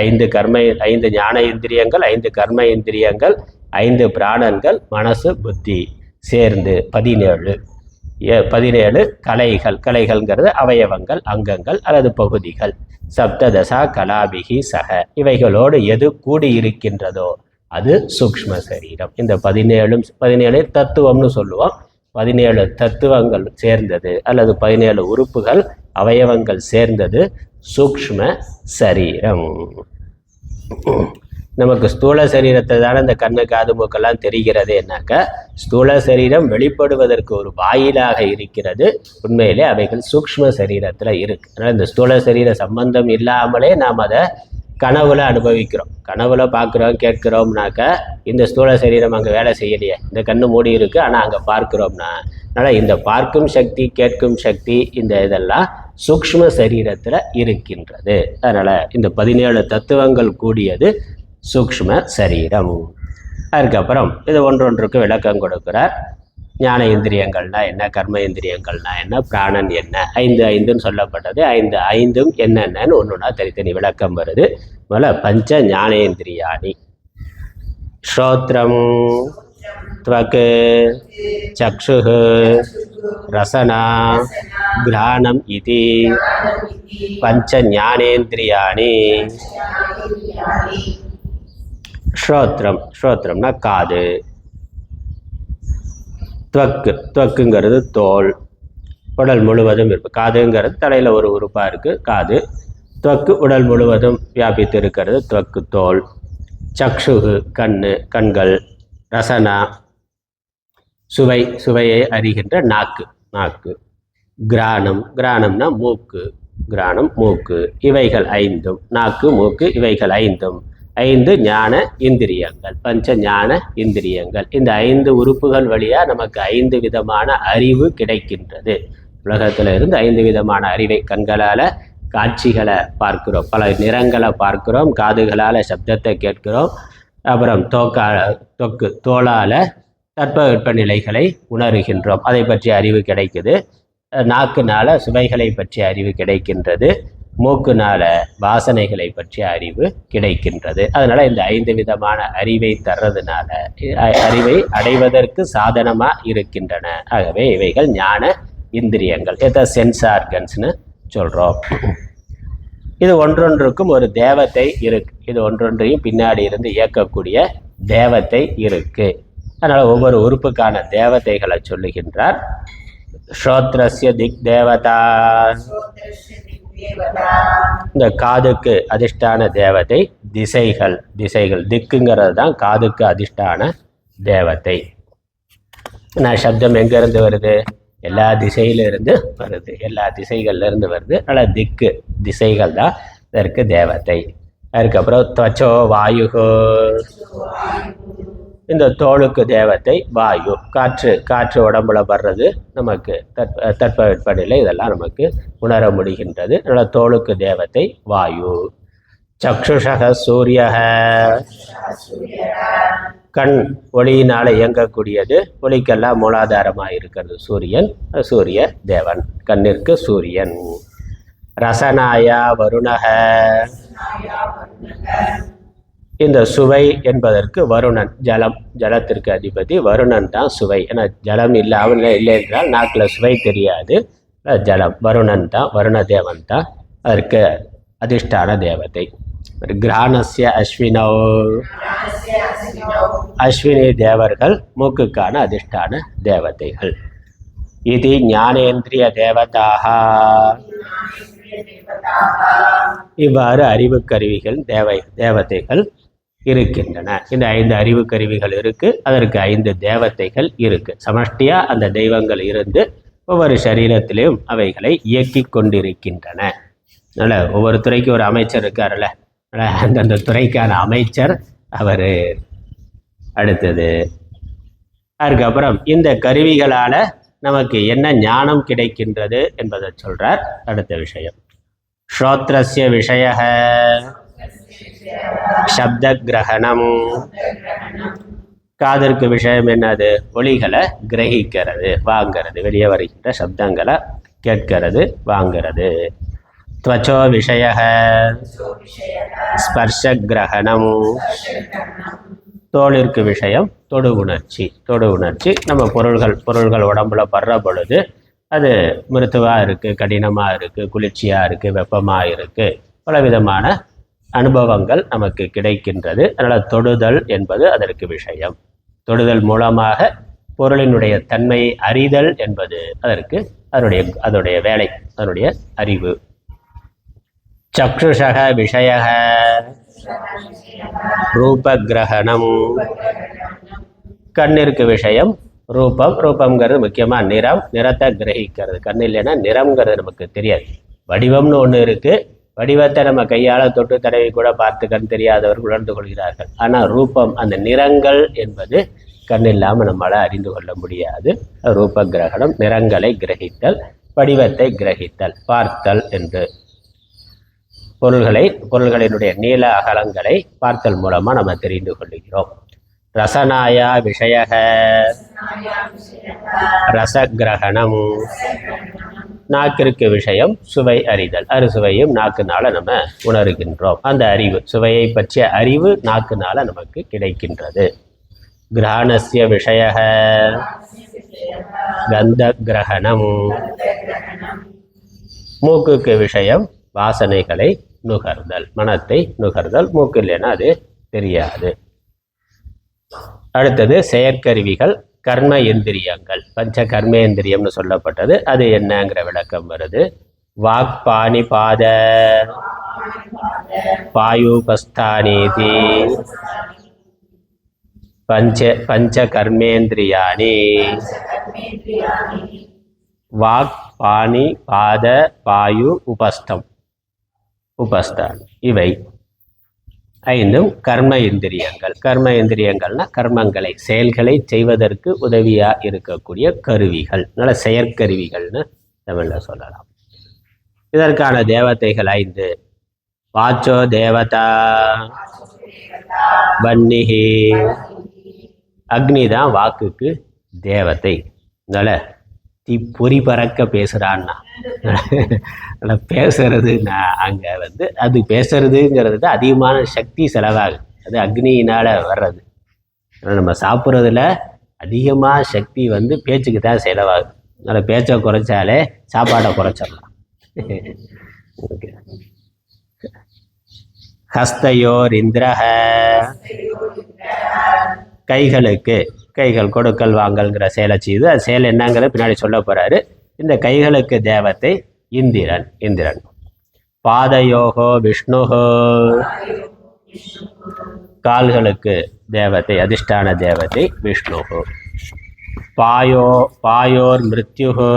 5 ஞான இந்திரியங்கள், 5 கர்ம இந்திரியங்கள், 5 பிராணன்கள், மனசு புத்தி சேர்ந்து 17 கலைகள். கலைகள்ங்கிறது அவயவங்கள், அங்கங்கள் அல்லது பகுதிகள். சப்ததசா கலாபிகி சக, இவைகளோடு எது கூடியிருக்கின்றதோ அது சூக்ஷ்ம சரீரம். இந்த 17 தத்துவம்னு சொல்லுவோம். 17 தத்துவங்கள் சேர்ந்தது அல்லது 17 உறுப்புகள் அவயவங்கள் சேர்ந்தது சூக்ஷ்ம சரீரம். நமக்கு ஸ்தூல சரீரத்தை தானே இந்த கண்ணு காது மூக்கெல்லாம் தெரிகிறது. என்னாக்கா ஸ்தூல சரீரம் வெளிப்படுவதற்கு ஒரு வாயிலாக இருக்கிறது. உண்மையிலே அவைகள் சூக்ஷ்ம சரீரத்தில் இருக்கு. அதனால் இந்த ஸ்தூல சரீர சம்பந்தம் இல்லாமலே நாம் அதை கனவுல அனுபவிக்கிறோம். கனவுல பார்க்குறோம் கேட்குறோம்னாக்கா இந்த ஸ்தூல சரீரம் அங்கே வேலை செய்யலையே, இந்த கண்ணு மூடி இருக்கு, ஆனால் அங்கே பார்க்குறோம்னா, அதனால் இந்த பார்க்கும் சக்தி கேட்கும் சக்தி இந்த இதெல்லாம் சூக்ஷ்ம சரீரத்தில் இருக்கின்றது. அதனால் இந்த 17 தத்துவங்கள் கூடியது சூக்ஷ்ம சரீரம். அதுக்கப்புறம் இது ஒன்றொன்றுக்கு விளக்கம் கொடுக்கிறார். ஞான இந்திரியங்கள்னா என்ன, கர்ம இந்திரியங்கள்னா என்ன, பிராணன் என்ன, 5 5ன்னு சொல்லப்பட்டது. 5 5ம் என்னென்னு ஒன்றுனா தனித்தனி விளக்கம் வருது. முதல்ல பஞ்ச ஞானேந்திரியாணி, ஸ்ரோத்ரம், த்வக், சக்ஷு, ரசனா, கிராணம் இதி பஞ்ச ஞானேந்திரியாணி. ஸ்ரோத்ரம், ஸ்ரோத்ரம்னா காது. துவக்குங்கிறது தோல், உடல் முழுவதும் இருக்கு. காதுங்கிறது தலையில் ஒரு உறுப்பாக இருக்குது காது. துவக்கு உடல் முழுவதும் வியாபித்து இருக்கிறது துவக்கு தோல். சக்ஷுகு கண்ணு, கண்கள். ரசனா சுவையை அறிகின்ற நாக்கு. கிராணம், கிராணம்னா மூக்கு, கிராணம் மூக்கு. இவைகள் 5ம், நாக்கு மூக்கு இவைகள் 5ம் 5 ஞான இந்திரியங்கள், பஞ்ச ஞான இந்திரியங்கள். இந்த 5 உறுப்புகள் வழியாக நமக்கு 5 விதமான அறிவு கிடைக்கின்றது. உலகத்தில் இருந்து 5 விதமான அறிவை, கண்களால் காட்சிகளை பார்க்கிறோம், பல நிறங்களை பார்க்கிறோம், காதுகளால் சப்தத்தை கேட்கிறோம், அப்புறம் தோளால் தட்பவெப்ப நிலைகளை உணர்கின்றோம், அதை பற்றிய அறிவு கிடைக்குது. நாக்குனால சுவைகளை பற்றிய அறிவு கிடைக்கின்றது. மூக்குனால வாசனைகளை பற்றிய அறிவு கிடைக்கின்றது. அதனால இந்த 5 விதமான அறிவை தர்றதுனால அறிவை அடைவதற்கு சாதனமாக இருக்கின்றன. ஆகவே இவைகள் ஞான இந்திரியங்கள், சென்ஸ் ஆர்கன்ஸ்னு சொல்கிறோம். இது ஒன்றொன்றுக்கும் ஒரு தேவத்தை இருக்கு. இது ஒன்றொன்றையும் பின்னாடி இருந்து இயக்கக்கூடிய தேவத்தை இருக்கு. அதனால் ஒவ்வொரு உறுப்புக்கான தேவதைகளை சொல்லுகின்றார். ஸ்ரோத்ரஸ்ய திக் தேவதா, இந்த காதுக்கு அதிஷ்டான தேவதை திசைகள். திக்குங்கிறது தான் காதுக்கு அதிஷ்டான தேவதை. நான் சப்தம் எங்கேருந்து வருது? எல்லா திசையிலிருந்து வருது, எல்லா திசைகள்லேருந்து வருது. அதனால் திசைகள் தான் இதற்கு தேவதை. அதுக்கப்புறம் துவச்சோ வாயுகோ, இந்த தோளுக்கு தேவத்தை வாயு, காற்று உடம்புல வர்றது நமக்கு தட்பவெப்பநிலை இதெல்லாம் நமக்கு உணர முடிகின்றது. அதனால் தோளுக்கு தேவத்தை வாயு. சக்ஷுஷக சூரிய, கண் ஒளியினால் இயங்கக்கூடியது. ஒளிக்கெல்லாம் மூலாதாரமாக இருக்கிறது சூரியன். சூரிய தேவன், கண்ணிற்கு சூரியன். ரசனாயா வருணக, இந்த சுவை என்பதற்கு வருணன், ஜலம், ஜலத்திற்கு அதிபதி வருணன் தான் சுவை. ஏன்னா ஜலம் இல்லாமல் இல்லை என்றால் நாக்கில் சுவை தெரியாது. ஜலம், வருணன் தான், வருண தேவன் தான் அதற்கு அதிஷ்டான தேவதை. கிராணஸ்ய அஸ்வினோ, அஸ்வினி தேவர்கள் மூக்குக்கான அதிஷ்டான தேவதைகள். இது ஞானேந்திரிய தேவதாக, இவ்வாறு அறிவு கருவிகள் தேவதைகள் இருக்கின்றன. இந்த 5 அறிவு கருவிகள் இருக்கு, அதற்கு 5 தேவதைகள் இருக்கு. சமஷ்டியா அந்த தெய்வங்கள் இருந்து ஒவ்வொரு சரீரத்திலையும் அவைகளை இயக்கி கொண்டிருக்கின்றன. அதனால ஒவ்வொரு துறைக்கு ஒரு அமைச்சர் இருக்காருல்ல, அந்தந்த துறைக்கான அமைச்சர் அவர். அடுத்தது அதுக்கப்புறம் இந்த கருவிகளால நமக்கு என்ன ஞானம் கிடைக்கின்றது என்பதை சொல்றார். அடுத்த விஷயம் ஸ்ரோத்ரஸ்ய விஷயः சப்த கிரகணம். காதற்கு விஷயம் என்னது? ஒலிகளை கிரகிக்கிறது, வாங்கிறது, வெளியே வருகின்ற சப்தங்களை கேட்கிறது, வாங்கிறது. त्वचो விஷயः ஸ்பர்ஷ கிரகணம். தோளிற்கு விஷயம் தொடு உணர்ச்சி. தொடு உணர்ச்சி நம்ம பொருள்கள் உடம்புல படுற பொழுது அது மிருதுவாக இருக்குது, கடினமாக இருக்குது, குளிர்ச்சியாக இருக்குது, வெப்பமாக இருக்குது, பலவிதமான அனுபவங்கள் நமக்கு கிடைக்கின்றது. அதனால் தொடுதல் என்பது அதற்கு விஷயம். தொடுதல் மூலமாக பொருளினுடைய தன்மையை அறிதல் என்பது அதற்கு அதனுடைய வேலை, அதனுடைய அறிவு. சக்ஷுஷக விஷயः ரூபகிரகணம். கண்ணிற்கு விஷயம் ரூபம். ரூபம்ங்கிறது முக்கியமாக நிறம், நிறத்தை கிரகிக்கிறது. கண் இல்லைன்னா நிறம்ங்கிறது நமக்கு தெரியாது. வடிவம்னு ஒன்று இருக்குது, வடிவத்தை நம்ம கையால் தொட்டு தடவி கூட பார்த்து கண் தெரியாதவர்கள் உணர்ந்து கொள்கிறார்கள். ஆனால் ரூபம், அந்த நிறங்கள் என்பது கண் இல்லாமல் நம்மளால் அறிந்து கொள்ள முடியாது. ரூப கிரகணம், நிறங்களை கிரகித்தல், வடிவத்தை கிரகித்தல், பார்த்தல் என்று பொருள்களினுடைய நீள அகலங்களை பார்த்தல் மூலமாக நம்ம தெரிந்து கொள்கிறோம். ரசனாயா விஷயः ரசகிரகணம். நாக்கிற்கு விஷயம் சுவை அறிதல். அறுசுவையும் நாக்குனால நம்ம உணர்கின்றோம். அந்த அறிவு, சுவையை பற்றிய அறிவு நாக்குனால நமக்கு கிடைக்கின்றது. கிரகணஸ்ய விஷயः கந்த கிரகணம். மூக்குக்கு விஷயம் வாசனைகளை நுகர்தல், மனத்தை நுகர்தல். மூக்கு இல்லைன்னா அது தெரியாது. அடுத்தது செயற்கருவிகள், கர்ம இந்திரியங்கள். பஞ்ச கர்மேந்திரியம்னு சொல்லப்பட்டது. அது என்னங்கிற விளக்கம் வருது. வாக் பாணி பாத பாயுபஸ்தானீதி பஞ்ச கர்மேந்திரியாணி. வாக் பாணி பாத பாயு உபஸ்தான் இவை 5ம் கர்ம இந்திரியங்கள். கர்ம இந்திரியங்கள்னா கர்மங்களை, செயல்களை செய்வதற்கு உதவியாக இருக்கக்கூடிய கருவிகள். நல்ல செயற்கருவிகள்னு தமிழில் சொல்லலாம். இதற்கான தேவதைகள் 5. வாச்சோ தேவதா வன்னிஹி. அக்னி தான் வாக்குக்கு தேவதை. அதனால் பொறி பறக்க பேசுகிறான்னா பேசுறதுன்னா அங்கே அது பேசுறதுங்கிறது தான் அதிகமான சக்தி செலவாகுது. அது அக்னியினால் வர்றது. நம்ம சாப்பிட்றதுல அதிகமாக சக்தி பேச்சுக்கு தான் செலவாகுது. அதனால் பேச்சை குறைச்சாலே சாப்பாடை குறைச்சிடலாம். ஓகே. ஹஸ்தயோர் இந்திரஹ. கைகள் கொடுக்கல் வாங்கல்ங்கிற செயலை செய்து, அது செயல் என்னங்கிறத பின்னாடி சொல்ல போறாரு. இந்த கைகளுக்கு தேவத்தை இந்திரன். பாதயோகோ விஷ்ணுஹோ. கால்களுக்கு தேவத்தை, அதிஷ்டான தேவதை விஷ்ணுஹோ. பாயோர் மிருத்யுஹோ.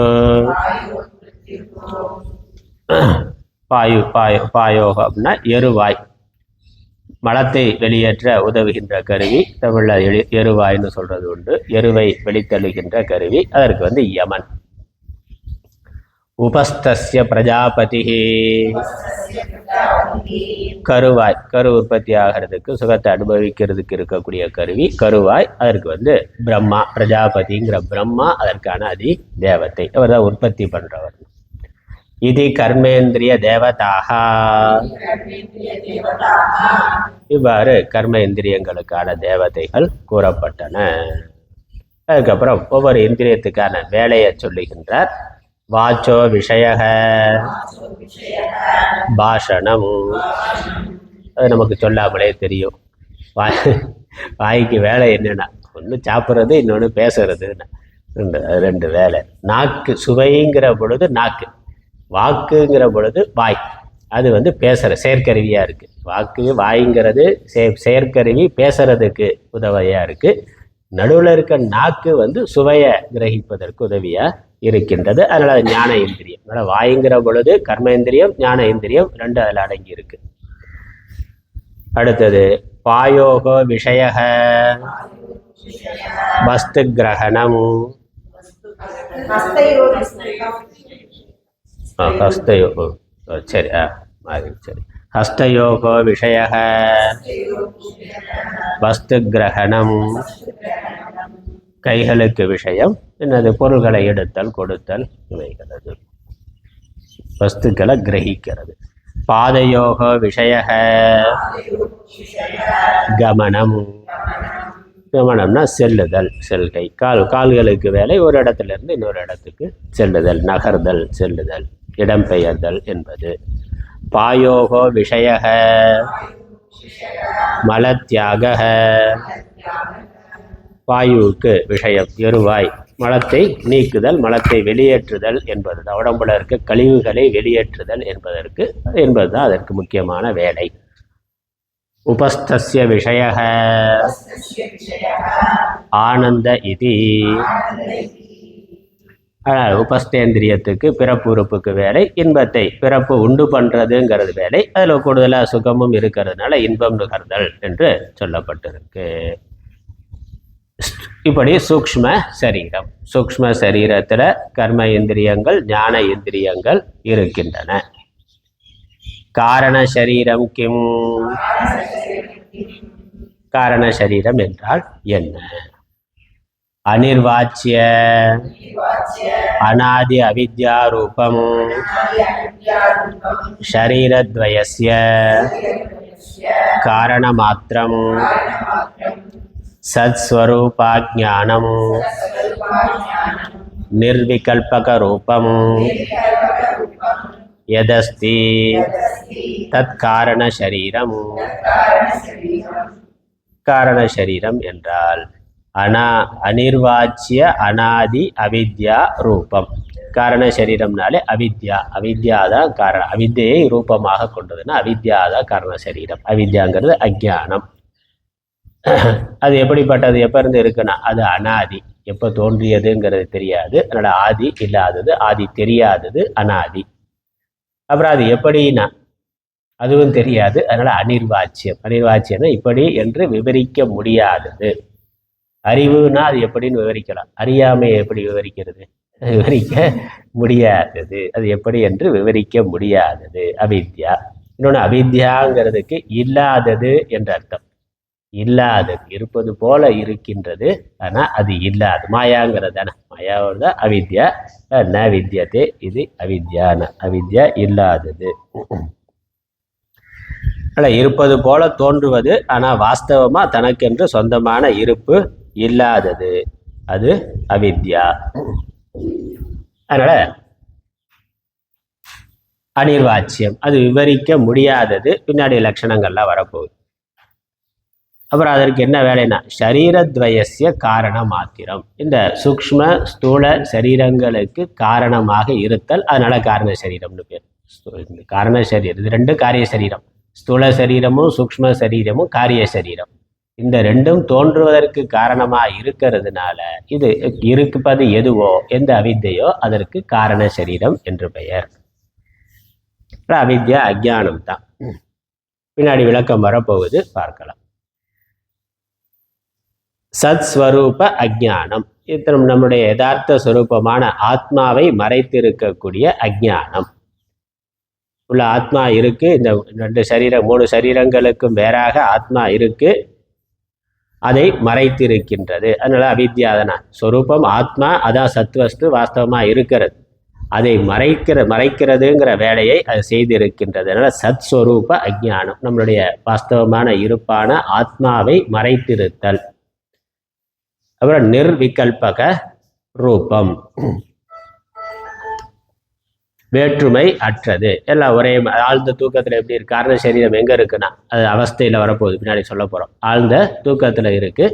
பாயோகோ அப்படின்னா எருவாய், மலத்தை வெளியேற்ற உதவுகின்ற கருவி. தமிழில் எருவாய்னு சொல்றது உண்டு. எருவை வெளித்தள்ளுகின்ற கருவி. அதற்கு யமன். உபஸ்தஸ்ய பிரஜாபதி, கருவாய், கரு உற்பத்தி ஆகிறதுக்கு சுகத்தை அனுபவிக்கிறதுக்கு இருக்கக்கூடிய கருவி கருவாய். அதற்கு பிரம்மா, பிரஜாபதிங்கிற பிரம்மா அதற்கான அதி தேவத்தை, அவர் தான் உற்பத்தி பண்றவர். இது கர்மேந்திரிய தேவதாக, இவ்வாறு கர்மேந்திரியங்களுக்கான தேவதைகள் கூறப்பட்டன. அதுக்கப்புறம் ஒவ்வொரு இந்திரியத்துக்கான வேலையை சொல்லுகின்றார். வாச்சோ விஷயக, பாஷணம், அது நமக்கு சொல்லாமலே தெரியும். வாய்க்கு வேலை என்னன்னா, ஒன்று சாப்பிட்றது, இன்னொன்று பேசுறதுன்னு, ரெண்டு வேலை. நாக்கு சுவைங்கிற பொழுது நாக்கு, வாக்குங்கிற பொழுது வாய். அது பேசுகிற செயற்கருவியாக இருக்குது. வாக்கு வாய்ங்கிறது செயற்கருவி, பேசுறதுக்கு உதவியாக இருக்குது. நடுவில் இருக்க நாக்கு சுவையை கிரகிப்பதற்கு உதவியாக இருக்கின்றது. அதனால் அது ஞான இந்திரியம். அதனால் வாய்ங்கிற பொழுது கர்மேந்திரியம், ஞான இந்திரியம் ரெண்டு அதில் அடங்கி இருக்கு. அடுத்தது பாயோகோ விஷய வஸ்து கிரகணம், ஹஸ்தயோகோ, சரி சரி, ஹஸ்தயோகோ விஷய வஸ்து கிரகணம், கைகளுக்கு விஷயம் என்னது, பொருள்களை எடுத்தல் கொடுத்தல் இவைகிறது, வஸ்துக்களை கிரகிக்கிறது. பாதயோக விஷய கமனம், கமனம்னா செல்லுதல், செல்கை, கால்களுக்கு வேலை, ஒரு இடத்துல இருந்து இன்னொரு இடத்துக்கு செல்லுதல், நகர்தல், செல்லுதல், இடம்பெயர்தல் என்பது. பாயோகோ விஷய மலத்தியாக, வாயுவுக்கு விஷயம் எருவாய், மலத்தை நீக்குதல், மலத்தை வெளியேற்றுதல் என்பது தான். உடம்புல இருக்க கழிவுகளை வெளியேற்றுதல் என்பதுதான் அதற்கு முக்கியமான வேலை. உபஸ்தஸ்ய விஷய ஆனந்த இது, உபஸ்தேந்திரியத்துக்கு பிறப்பு உறுப்புக்கு வேலை, இன்பத்தை பிறப்பு உண்டு பண்றதுங்கிறது வேலை. அதில் கூடுதலாக சுகமும் இருக்கிறதுனால இன்பம் நுகர்தல் என்று சொல்லப்பட்டிருக்கு. இப்படி சூக்ஷ்ம சரீரம், சூக்ஷ்ம சரீரத்தில் கர்ம இந்திரியங்கள், ஞான இந்திரியங்கள் இருக்கின்றன. காரண சரீரம் கிம், காரண சரீரம் என்றால் என்ன? அனிர்வாச்சிய அநாதி அவித்யா ரூபம் ஷரீரத்வயஸ்ய காரணமாத்திரம் சத்ஸ்வரூபாஜ்ஞானம் நிர்விகல்பக ரூபம் யதஸ்தி தத் காரண சரீரம். காரண சரீரம் என்றால் அனிர்வாச்சிய அநாதி அவித்யா ரூபம். காரண சரீரம்னாலே அவித்யா, அவித்யா தான் காரணம். அவித்யை ரூபமாக கொண்டதுன்னா அவித்யா தான் காரண சரீரம். அவித்யாங்கிறது அஜ்ஞானம். அது எப்படிப்பட்டது, எப்போ இருந்து இருக்குன்னா அது அனாதி, எப்போ தோன்றியதுங்கிறது தெரியாது. அதனால ஆதி இல்லாதது, ஆதி தெரியாதது அனாதி. அப்புறம் அது எப்படின்னா அதுவும் தெரியாது. அதனால அனிர்வாச்சியம். அனிர்வாச்சியம்னா இப்படி என்று விவரிக்க முடியாதது. அறிவுனா அது எப்படின்னு விவரிக்கலாம், அறியாமையை எப்படி விவரிக்கிறது, விவரிக்க முடியாதது. அது எப்படி என்று விவரிக்க முடியாதது அவித்யா. இன்னொன்று அவித்யாங்கிறதுக்கு இல்லாதது என்ற அர்த்தம். இல்லாதது, இருப்பது போல இருக்கின்றது, ஆனால் அது இல்லாது. மாயாங்கிறது தானே, மாயாவோட அவித்யா. ந வித்யதே, இது அவித்யான, அவித்யா இல்லாதது. ஆனால் இருப்பது போல தோன்றுவது, ஆனால் வாஸ்தவமா தனக்கென்று சொந்தமான இருப்பு இல்லாதது, அது அவித்யா. அதனால அனிர்வாச்சியம், அது விவரிக்க முடியாதது. பின்னாடி லட்சணங்கள்லாம் வரப்போகுது. அப்புறம் அதற்கு என்ன வேலைன்னா ஷரீரத்வயசிய காரண மாத்திரம், இந்த சூக்ஷ்ம ஸ்தூல சரீரங்களுக்கு காரணமாக இருத்தல். அதனால காரண சரீரம்னு பேர். காரண சரீரம் இது ரெண்டு காரிய சரீரம். ஸ்தூல சரீரமும் சூக்ஷ்ம சரீரமும் காரிய சரீரம். இந்த ரெண்டும் தோன்றுவதற்கு காரணமாக இருக்கிறதுனால இது இருப்பது எதுவோ, எந்த அவித்தையோ அதற்கு காரண சரீரம் என்று பெயர். அவித்யா அஜ்ஞானம் தான். பின்னாடி விளக்கம் வரப்போகுது, பார்க்கலாம். சத்ஸ்வரூப அஜ்ஞானம், நம்முடைய யதார்த்த சுரூபமான ஆத்மாவை மறைத்திருக்கக்கூடிய அஜ்ஞானம். உள்ள ஆத்மா இருக்கு, இந்த 2 சரீரம் 3 சரீரங்களுக்கும் வேறாக ஆத்மா இருக்கு, அதை மறைத்திருக்கின்றது. அதனால அவித்யாதனா சொரூபம் ஆத்மா, அதான் சத்வஸ்து வாஸ்தவமா இருக்கிறது, அதை மறைக்கிறதுங்கிற வேலையை அது செய்திருக்கின்றது. அதனால சத் ஸ்வரூப அஜ்ஞானம், நம்மளுடைய வாஸ்தவமான இருப்பான ஆத்மாவை மறைத்திருத்தல். அப்புறம் நிர்விகல்பக ரூபம், வேற்றுமை அற்றது, எல்லாம் ஒரே. ஆழ்ந்த தூக்கத்தில் எப்படி இருக்கு, காரண சரீரம் எங்கே இருக்குன்னா அது அவஸ்தையில் வரப்போகுது, பின்னாடி சொல்ல போகிறோம். ஆழ்ந்த தூக்கத்தில் இருக்கு,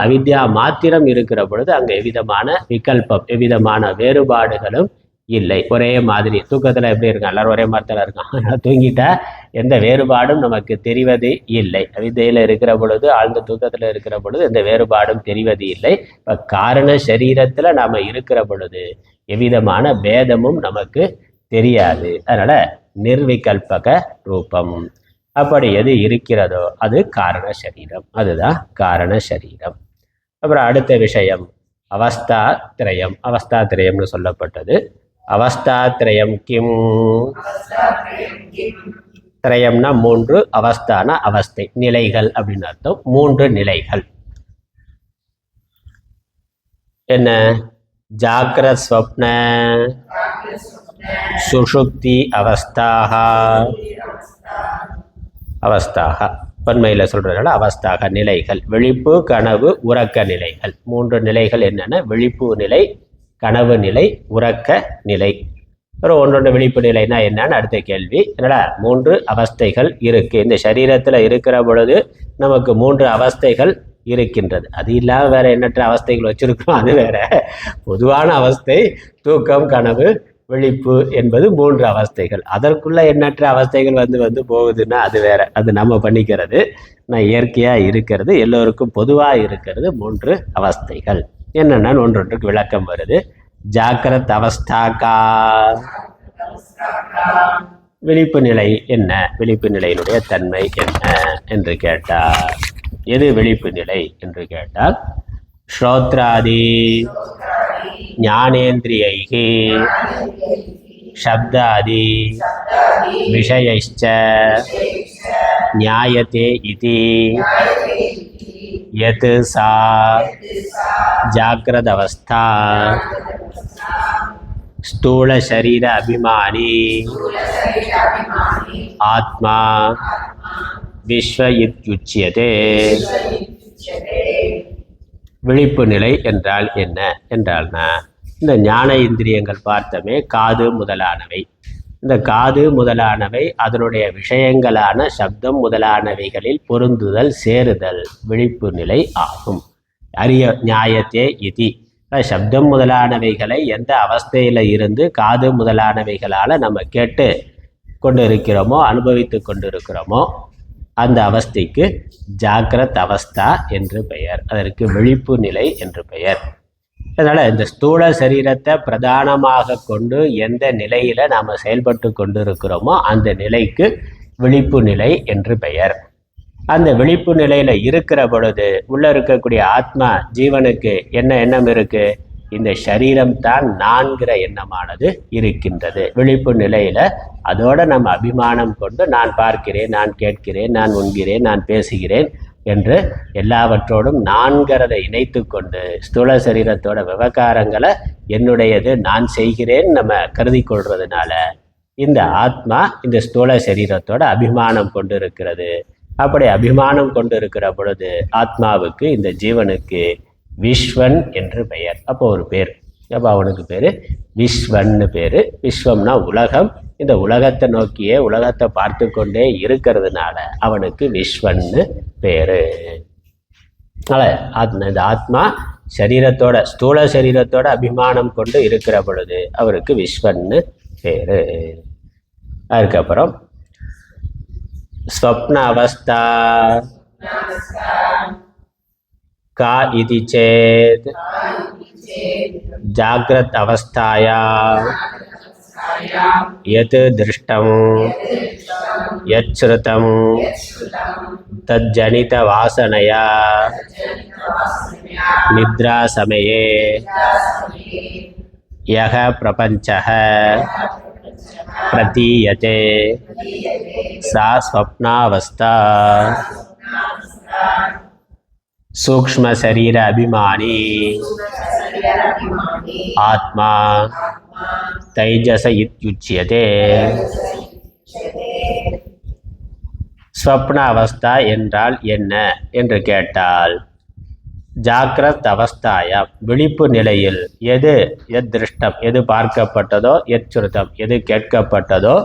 அவித்யா மாத்திரம் இருக்கிற பொழுது அங்கே எவ்விதமான விகல்பம், எவ்விதமான வேறுபாடுகளும் இல்லை, ஒரே மாதிரி. தூக்கத்தில் எப்படி இருக்கான், எல்லாரும் ஒரே மாதிரி இருக்கான். அதனால் தூங்கிட்டா எந்த வேறுபாடும் நமக்கு தெரிவது இல்லை. அவித்தையில் இருக்கிற பொழுது, ஆழ்ந்த தூக்கத்தில் இருக்கிற பொழுது எந்த வேறுபாடும் தெரிவது இல்லை. இப்போ காரண சரீரத்தில் நாம் இருக்கிற பொழுது எவ்விதமான பேதமும் நமக்கு தெரியாது. அதனால நிர்விகல்பக ரூபம், அப்படி எது இருக்கிறதோ அது காரண சரீரம், அதுதான் காரண சரீரம். அப்புறம் அடுத்த விஷயம் அவஸ்தா திரயம். அவஸ்தா திரயம்னு சொல்லப்பட்டது. அவஸ்தா திரயம் கிம், திரயம்னா 3, அவஸ்தான அவஸ்தை, நிலைகள் அப்படின்னு அர்த்தம். 3 நிலைகள் என்ன? ஜாக்ரத் ஸ்வப்ன சுஷுப்தி அவஸ்தாக. அவஸ்தாக பன்மையில் சொல்றதுனால அவஸ்தாக நிலைகள், விழிப்பு கனவு உறக்க நிலைகள். 3 நிலைகள் என்னென்ன? விழிப்பு நிலை, கனவு நிலை, உறக்க நிலை. அப்புறம் ஒன்றொன்று விழிப்பு நிலைனா என்னன்னு அடுத்த கேள்வி. அதனால் 3 அவஸ்தைகள் இருக்குது. இந்த சரீரத்தில் இருக்கிற பொழுது நமக்கு 3 அவஸ்தைகள் இருக்கின்றது. அது இல்லாமல் வேற எண்ணற்ற அவஸ்தைகள் வச்சிருக்கோம், அது வேற. பொதுவான அவஸ்தை தூக்கம், கனவு, விழிப்பு என்பது 3 அவஸ்தைகள். அதற்குள்ள எண்ணற்ற அவஸ்தைகள் வந்து போகுதுன்னா அது வேற, அது நம்ம பண்ணிக்கிறது. நான் இயற்கையாக இருக்கிறது, எல்லோருக்கும் பொதுவாக இருக்கிறது 3 அவஸ்தைகள். என்னென்னு ஒன்றொன்றுக்கு விளக்கம் வருது. ஜாக்கிரத் அவஸ்தாக்கா, விழிப்பு நிலை என்ன, விழிப்பு நிலையினுடைய தன்மை என்ன என்று கேட்டால், எது விழிப்பு நிலை என்று கேட்டால், ஸ்ரோத்ராதி ஞானேந்திரியைகி சப்தாதி விஷயைச்ச ஞாயதே இதி யத் சா ஜாக்ரத் அவஸ்தா ஸ்தூல சரீர அபிமானி ஆத்மா விஸ்வ இத்யுச்யதே. விழிப்பு நிலை என்றால் என்ன என்றால்னா, இந்த ஞான இந்திரியங்கள் பார்த்தமே, காது முதலானவை. இந்த காது முதலானவை அதனுடைய விஷயங்களான சப்தம் முதலானவைகளில் பொருந்துதல், சேருதல் விழிப்பு நிலை ஆகும். அரிய நியாயத்தே இதி, சப்தம் முதலானவைகளை எந்த அவஸ்தையில் இருந்து காது முதலானவைகளால் நம்ம கேட்டு கொண்டு இருக்கிறோமோ, அனுபவித்து கொண்டிருக்கிறோமோ, அந்த அவஸ்தைக்கு ஜாக்கிரத் அவஸ்தா என்று பெயர், அதற்கு விழிப்பு நிலை என்று பெயர். அதனால் இந்த ஸ்தூல சரீரத்தை பிரதானமாக கொண்டு எந்த நிலையில் நாம் செயல்பட்டு கொண்டு இருக்கிறோமோ அந்த நிலைக்கு விழிப்பு நிலை என்று பெயர். அந்த விழிப்பு நிலையில் இருக்கிற பொழுது உள்ளே இருக்கக்கூடிய ஆத்மா ஜீவனுக்கு என்ன எண்ணம் இருக்குது? இந்த சரீரம் தான் நான்கிற எண்ணமானது இருக்கின்றது. விழிப்பு நிலையில் அதோடு நம்ம அபிமானம் கொண்டு நான் பார்க்கிறேன், நான் கேட்கிறேன், நான் உண்கிறேன், நான் பேசுகிறேன் என்று எல்லாவற்றோடும் நான்கிறதை இணைத்து கொண்டு ஸ்தூல சரீரத்தோட விவகாரங்களை என்னுடையது, நான் செய்கிறேன் நம்ம கருதி கொள்றதுனால இந்த ஆத்மா இந்த ஸ்தூல சரீரத்தோட அபிமானம் கொண்டு இருக்கிறது. அப்படி அபிமானம் கொண்டு இருக்கிற பொழுது ஆத்மாவுக்கு, இந்த ஜீவனுக்கு விஸ்வன் என்று பெயர். அப்போ ஒரு பேர், அப்போ அவனுக்கு பேர் விஸ்வன்னு பேர். விஸ்வம்னா உலகம். இந்த உலகத்தை நோக்கியே உலகத்தை பார்த்து கொண்டே இருக்கிறதுனால அவனுக்கு விஸ்வன்னு பேரு. இந்த ஆத்மா சரீரத்தோட, ஸ்தூல சரீரத்தோட அபிமானம் கொண்டு இருக்கிற பொழுது அவருக்கு விஸ்வன்னு பேரு. அதுக்கப்புறம் ஸ்வப்ன அவஸ்தா கா இதி சேத் ஜாக்ரத் அவஸ்தாயா யத் திருஷ்டம் யச்ருதம் தஜ்ஜனித வாசனையா நித்ரா சமயே யக பிரபஞ்சः பிரதீயதே சா ஸ்வப்னாவஸ்தா சூக்ஷ்ம சரீர அபிமானி ஆத்மா தைஜச இத்யுச்யதே. ஸ்வப்ன அவஸ்தா என்றால் என்ன என்று கேட்டால், ஜாக்கிரத் அவஸ்தாயாம் விழிப்பு நிலையில் எது திருஷ்டம், எது பார்க்கப்பட்டதோ, எச்சுருத்தம் எது கேட்கப்பட்டதோ,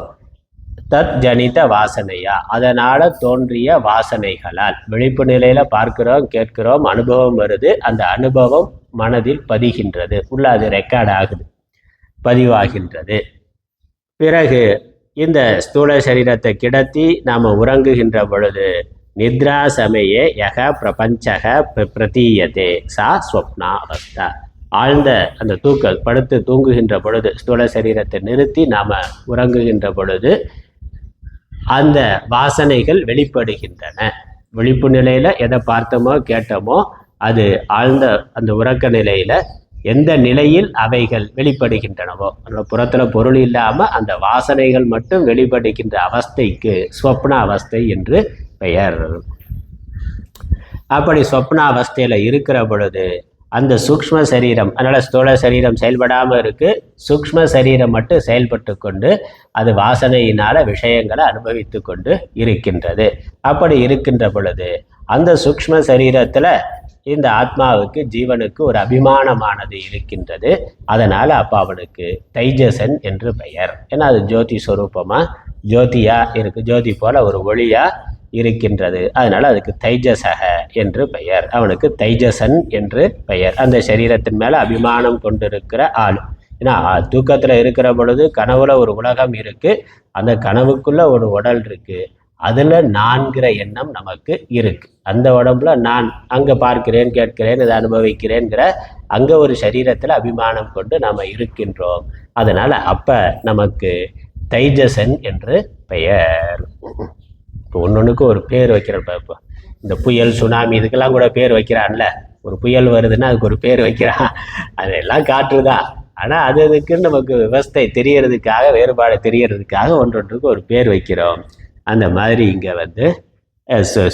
தத் ஜனித வாசனையா அதனால தோன்றிய வாசனைகளால் விழிப்பு நிலையில பார்க்கிறோம், கேட்கிறோம், அனுபவம் வருது. அந்த அனுபவம் மனதில் பதிகின்றது, உள்ள அது ரெக்கார்ட் ஆகுது, பதிவாகின்றது. பிறகு இந்த ஸ்தூல சரீரத்தை கிடத்தி நாம் உறங்குகின்ற பொழுது நித்ரா சமயே யக பிரபஞ்சக பிரதீயதே சா ஸ்வப்னா அவஸ்தா. ஆழ்ந்த அந்த படுத்து தூங்குகின்ற பொழுது, ஸ்தூல சரீரத்தை நிறுத்தி நாம் உறங்குகின்ற பொழுது அந்த வாசனைகள் வெளிப்படுகின்றன. விழிப்பு நிலையில் எதை பார்த்தோமோ கேட்டோமோ அது ஆழ்ந்த அந்த உறக்க நிலையில் எந்த நிலையில் அவைகள் வெளிப்படுகின்றனவோ, அந்த புறத்தில் பொருள் இல்லாமல் அந்த வாசனைகள் மட்டும் வெளிப்படுகின்ற அவஸ்தைக்கு ஸ்வப்ன அவஸ்தை என்று பெயர். அப்படி ஸ்வப்ன அவஸ்தையில் இருக்கிற பொழுது அந்த சூக்ஷ்ம சரீரம், அதனால் ஸ்தூல சரீரம் செயல்படாமல் இருக்குது, சூக்ஷ்ம சரீரம் மட்டும் செயல்பட்டு கொண்டு அது வாசனையினால் விஷயங்களை அனுபவித்து கொண்டு இருக்கின்றது. அப்படி இருக்கின்ற பொழுது அந்த சூக்ஷ்ம சரீரத்தில் இந்த ஆத்மாவுக்கு, ஜீவனுக்கு ஒரு அபிமானமானது இருக்கின்றது. அதனால் அப்போ அவனுக்கு தைஜசன் என்று பெயர். ஏன்னா அது ஜோதி ஸ்வரூபமாக ஜோதியாக இருக்குது, ஜோதி போல ஒரு ஒளியாக இருக்கின்றது. அதனால் அதுக்கு தைஜசக என்று பெயர். அவனுக்கு தைஜசன் என்று பெயர். அந்த சரீரத்தின் மேலே அபிமானம் கொண்டிருக்கிற ஆள். ஏன்னா தூக்கத்தில் இருக்கிற பொழுது கனவுல ஒரு உலகம் இருக்குது, அந்த கனவுக்குள்ள ஒரு உடல் இருக்குது, அதில் நான்கிற எண்ணம் நமக்கு இருக்கு. அந்த உடம்புல நான் அங்கே பார்க்கிறேன், கேட்கிறேன், இதை அனுபவிக்கிறேங்கிற அங்கே ஒரு சரீரத்தில் அபிமானம் கொண்டு நாம் இருக்கின்றோம். அதனால் அப்போ நமக்கு தைஜசன் என்று பெயர். இப்போ ஒன்னொன்றுக்கும் ஒரு பேர் வைக்கிறப்ப, இப்போ இந்த புயல், சுனாமி இதுக்கெல்லாம் கூட பேர் வைக்கிறான்ல. ஒரு புயல் வருதுன்னா அதுக்கு ஒரு பேர் வைக்கிறான், அதெல்லாம் காற்றுதான். ஆனால் அதுக்குன்னு நமக்கு விவஸ்தை தெரியறதுக்காக, வேறுபாடு தெரியறதுக்காக ஒன்றொன்றுக்கு ஒரு பேர் வைக்கிறோம். அந்த மாதிரி இங்கே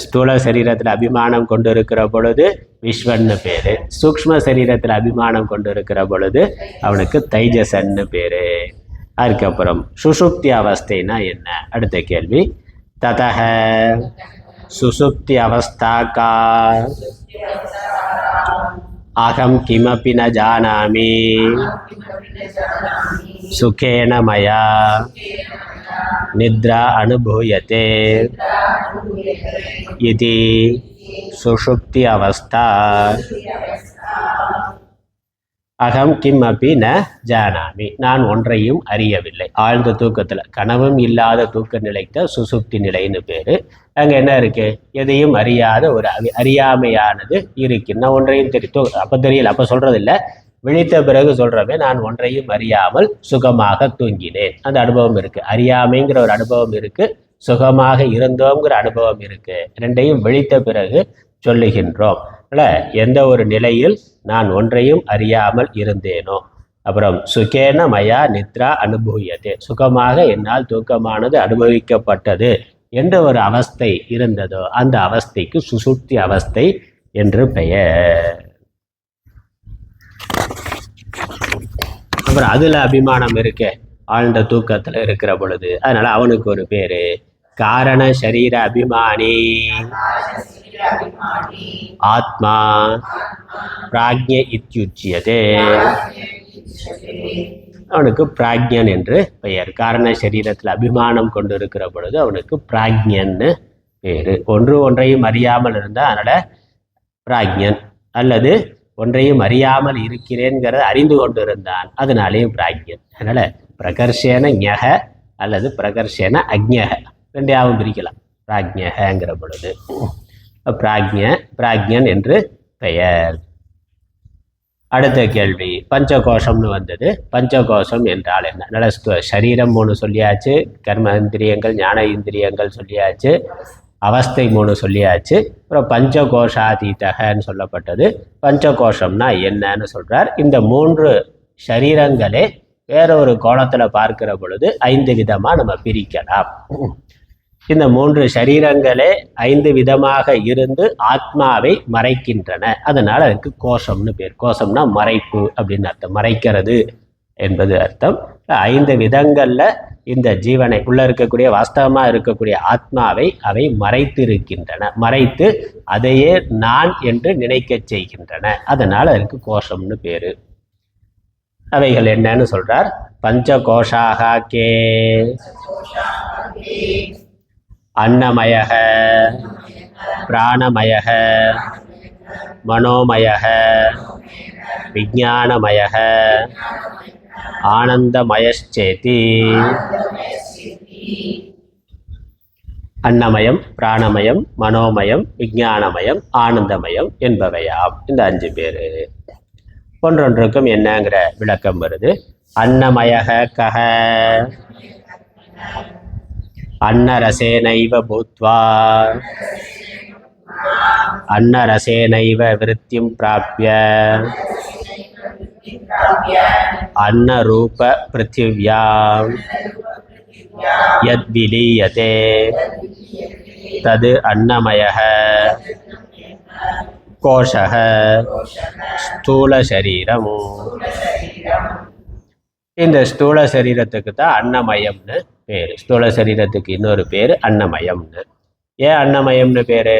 ஸ்தூல சரீரத்தில் அபிமானம் கொண்டு இருக்கிற பொழுது விஸ்வன்னு பேர், சூக்ஷ்ம சரீரத்தில் அபிமானம் கொண்டு இருக்கிற பொழுது அவனுக்கு தைஜசன்னு பேர். அதுக்கப்புறம் சுசுப்தி அவஸ்தைனா என்ன? அடுத்த கேள்வி. ததஹ சுசுப்தி அவஸ்தா கா அகம் கிமபி ந ஜானாமி சுகேன மயா நித்ரா அனுபூயதே இதி சுஷுப்தி அவஸ்தா. அகம் கிம் அப்பி ந ஜானாமி, நான் ஒன்றையும் அறியவில்லை. ஆழ்ந்த தூக்கத்தில், கனவும் இல்லாத தூக்க நிலைக்கு சுசுப்தி நிலைன்னு பேர். அங்கே என்ன இருக்கு? எதையும் அறியாத ஒரு அறியாமையானது இருக்கு. நான் ஒன்றையும் அப்போ தெரியல, அப்போ சொல்றதில்லை, விழித்த பிறகு சொல்றவே நான் ஒன்றையும் அறியாமல் சுகமாக தூங்கினேன். அந்த அனுபவம் இருக்கு. அறியாமைங்கிற ஒரு அனுபவம் இருக்கு, சுகமாக இருந்தோங்கிற அனுபவம் இருக்கு. ரெண்டையும் விழித்த பிறகு சொல்லுகின்றோம். எந்த ஒரு நிலையில் நான் ஒன்றையும் அறியாமல் இருந்தேனோ, அப்புறம் சுகேன மயா நித்ரா அனுபூயதே, சுகமாக என்னால் தூக்கமானது அனுபவிக்கப்பட்டது என்ற ஒரு அவஸ்தை இருந்ததோ அந்த அவஸ்தைக்கு சுசுப்தி அவஸ்தை என்று பெயர். அப்புறம் அதுல அபிமானம் இருக்கே, ஆழ்ந்த தூக்கத்துல இருக்கிற பொழுது, அதனால அவனுக்கு ஒரு பேரு காரண சரீர அபிமானி ஆத்மா பிராக்ஞ இத்யுச்யதே. அவனுக்கு பிராக்ஞன் என்று பெயர். காரண சரீரத்தில் அபிமானம் கொண்டு இருக்கிற பொழுது அவனுக்கு பிராக்ஞன்னு பேரு. ஒன்றையும் அறியாமல் இருந்தால் அதனால பிராக்ஞன், அல்லது ஒன்றையும் அறியாமல் இருக்கிறேங்கிறத அறிந்து கொண்டு இருந்தான், அதனாலேயும் பிராக்ஞன். அதனால பிரகர்ஷேன ஞக அல்லது பிரகர்ஷேன அக்ஞக ரெண்டையாவும் பிரிக்கலாம். பிராக்ஞங்கிற பொழுது பிராக்ஞன் என்று பெயர். அடுத்த கேள்வி, பஞ்சகோஷம்னு வந்தது. பஞ்சகோஷம் என்றால் என்ன? நல்ல சரீரம் 3 சொல்லியாச்சு, கர்ம இந்திரியங்கள் ஞான இந்திரியங்கள் சொல்லியாச்சு, அவஸ்தை 3 சொல்லியாச்சு. அப்புறம் பஞ்சகோஷாதீதகன்னு சொல்லப்பட்டது. பஞ்சகோஷம்னா என்னன்னு சொல்றார். இந்த 3 சரீரங்களே வேற ஒரு கோணத்தில் பார்க்கிற பொழுது 5 விதமாக நம்ம பிரிக்கலாம். இந்த 3 சரீரங்களே 5 விதமாக இருந்து ஆத்மாவை மறைக்கின்றன. அதனால அதுக்கு கோஷம்னு பேர். கோஷம்னா மறைப்பு அப்படின்னு அர்த்தம், மறைக்கிறது என்பது அர்த்தம். 5 விதங்கள்ல இந்த ஜீவனை உள்ள இருக்கக்கூடிய வாஸ்தவமா இருக்கக்கூடிய ஆத்மாவை அவை மறைத்து இருக்கின்றன. மறைத்து அதையே நான் என்று நினைக்க செய்கின்றன. அதனால அதுக்கு கோஷம்னு பேரு. அவைகள் என்னன்னு சொல்றார். பஞ்சகோஷாக கே அன்னமயக பிராணமயக மனோமயக விஞ்ஞானமயக ஆனந்தமயச்சேதி. அன்னமயம், பிராணமயம், மனோமயம், விஞ்ஞானமயம், ஆனந்தமயம் என்பவையாம். இந்த 5 பேரு. ஒன்றொன்றுக்கும் என்னங்கிற விளக்கம் வருது. அன்னமயக கஹ அன்னரசேனைவ பூத்வா அன்னரசேனைவ விருத்திம் பிராப்ய அன்னரூப பிருத்திவ்யாம் யத் விலீயதே தது அன்னமயः கோஷः ஸ்தூல சரீரம். இந்த ஸ்தூல சரீரத்துக்கு தான் அன்னமயம்னு பேர். ஸ்தூல சரீரத்துக்கு இன்னொரு பேர் அன்னமயம்னு. ஏன் அன்னமயம்னு பேரு?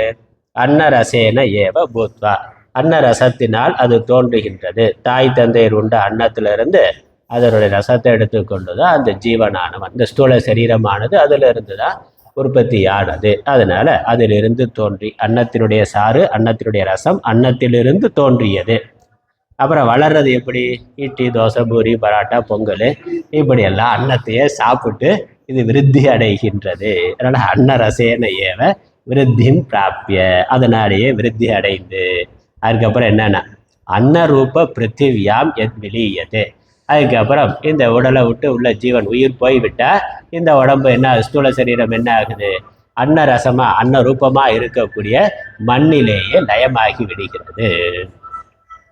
அன்னரசேன ஏவ பூத்வா, அன்னரசத்தினால் அது தோன்றுகின்றது. தாய் தந்தையர் உண்ட அன்னத்திலிருந்து அதனுடைய ரசத்தை எடுத்துக்கொண்டு தான் அந்த ஜீவனானவன், இந்த ஸ்தூல சரீரமானது அதிலிருந்து தான் உற்பத்தியானது. அதனால அதிலிருந்து தோன்றி, அன்னத்தினுடைய சாறு, அன்னத்தினுடைய ரசம் அன்னத்திலிருந்து தோன்றியது. அப்புறம் வளர்றது எப்படி? இட்லி, தோசை, பூரி, பராட்டா, பொங்கல் இப்படியெல்லாம் அன்னத்தையே சாப்பிட்டு இது விருத்தி அடைகின்றது. அதனால அன்னரசேன ஏவ விருத்தியும் பிராப்பிய, அதனாலேயே விருத்தி அடைந்து. அதுக்கப்புறம் என்னன்னா அன்னரூப பிருத்திவியாம் எத் விலீயது. அதுக்கப்புறம் இந்த உடலை விட்டு உள்ள ஜீவன் உயிர் போய்விட்டா இந்த உடம்பு என்ன, ஸ்தூல சரீரம் என்ன ஆகுது? அன்னரசமா அன்னரூபமா இருக்கக்கூடிய மண்ணிலேயே லயமாகி விடுகிறது.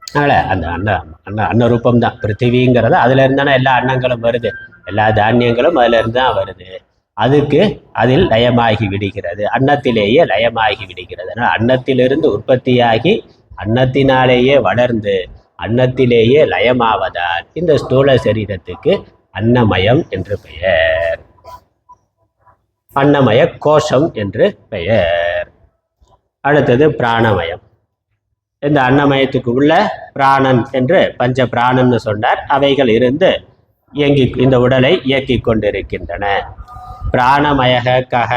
அதனால அந்த அன்னரூபம் தான் பிருத்திவிங்கிறது. அதுல இருந்தானே எல்லா அன்னங்களும் வருது, எல்லா தானியங்களும் அதுல இருந்து தான் வருது. அதுக்கு அதில் லயமாகி விடுகிறது, அன்னத்திலேயே லயமாகி விடுகிறது. அதனால் அன்னத்திலிருந்து உற்பத்தியாகி அன்னத்தினாலேயே வளர்ந்து அன்னத்திலேயே லயமாவதால் இந்த ஸ்தூல சரீரத்துக்கு அன்னமயம் என்று பெயர், அன்னமய கோஷம் என்று பெயர். அடுத்தது பிராணமயம். இந்த அன்னமயத்துக்கு உள்ள பிராணன் என்று பஞ்ச பிராணன்னு சொன்னார். அவைகள் இருந்து இந்த உடலை இயக்கி கொண்டிருக்கின்றன. பிராணமயக கஹ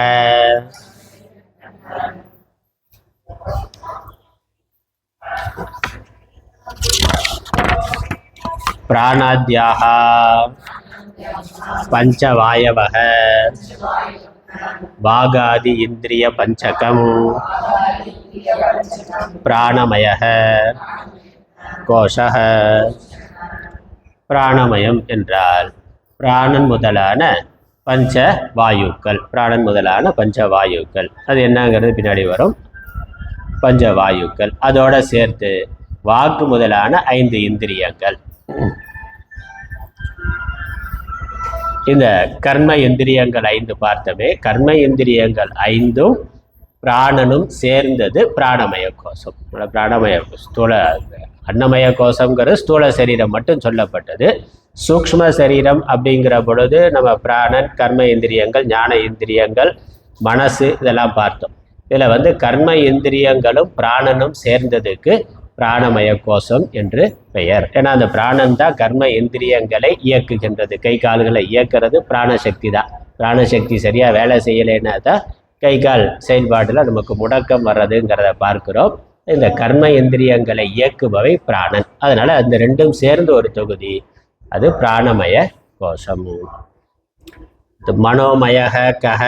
பிராணாத்யாக பஞ்சவாயவக வாகாதி இந்திரிய பஞ்சகம் பிராணமயக கோஷக. பிராணமயம் என்றால் பிராணன் முதலான பஞ்ச வாயுக்கள், பிராணன் முதலான பஞ்சவாயுக்கள். அது என்னங்கிறது பின்னாடி வரும். பஞ்சவாயுக்கள் அதோட சேர்த்து வாக்கு முதலான 5 இந்திரியங்கள். இந்த கர்ம இந்திரியங்கள் 5 பார்த்தவே, கர்ம இந்திரியங்கள் 5ம் பிராணனும் சேர்ந்தது பிராணமய கோஷம். பிராணமய ஸ்தூல அன்னமய கோஷங்கிறது ஸ்தூல சரீரம் மட்டும் சொல்லப்பட்டது. சூக்ஷ்ம சரீரம் அப்படிங்கிற பொழுது நம்ம பிராணன், கர்ம இந்திரியங்கள், ஞான இந்திரியங்கள், மனசு இதெல்லாம் பார்த்தோம். இதில் கர்ம இந்திரியங்களும் பிராணனும் சேர்ந்ததுக்கு பிராணமய கோஷம் என்று பெயர். ஏன்னா அந்த பிராணன் தான் கர்ம இந்திரியங்களை இயக்குகின்றது. கை கால்களை இயக்கிறது பிராணசக்தி தான். பிராணசக்தி சரியாக வேலை செய்யலைன்னா தான் கை கால் செயல்பாட்டில் நமக்கு முடக்கம் வர்றதுங்கிறத பார்க்கிறோம். இந்த கர்ம இந்திரியங்களை இயக்குபவை பிராணன். அதனால அந்த ரெண்டும் சேர்ந்து ஒரு தொகுதி, அது பிராணமய கோஷம். மனோமயக கஹ,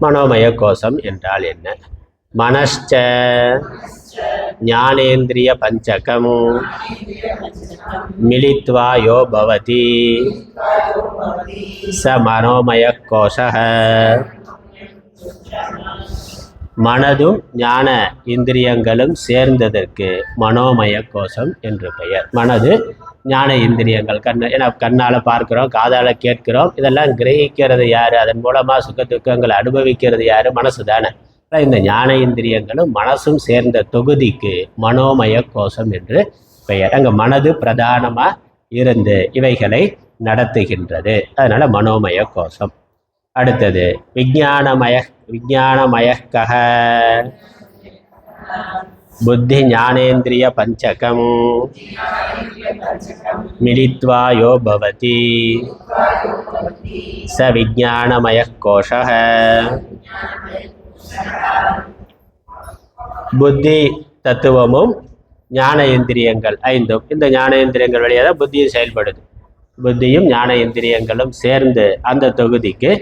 மனோமய கோஷம் என்றால் என்ன? மனஷ்ச ஞானேந்திரிய பஞ்சகம் மிலித்வா யோ பவதி ச மனோமய கோஷः. மனதும் ஞான இந்திரியங்களும் சேர்ந்ததற்கு மனோமய கோஷம் என்று பெயர். மனது ஞான இந்திரியங்கள், ஏன்னா கண்ணால் பார்க்கிறோம், காதால் கேட்கிறோம், இதெல்லாம் கிரகிக்கிறது யாரு, அதன் மூலமாக சுக துக்கங்களை அனுபவிக்கிறது யாரு, மனசு தானே. இந்த ஞான இந்திரியங்களும் மனசும் சேர்ந்த தொகுதிக்கு மனோமய கோஷம் என்று பெயர். அங்கே மனது பிரதானமாக இருந்து இவைகளை நடத்துகின்றது, அதனால மனோமய கோஷம். அடுத்தது விஞ்ஞானமயக்கः புத்தி ஞானேந்திரிய பஞ்சகம் மிலித்வா யோ பவதி ச விஞ்ஞானமய கோஷः. புத்தி தத்துவமும் ஞான இந்திரியங்கள் ஐந்தும், இந்த ஞான இந்திரியங்கள் வழியாக தான் புத்தியும் செயல்படுது. புத்தியும் ஞான இந்திரியங்களும் சேர்ந்து அந்த தொகுதிக்கு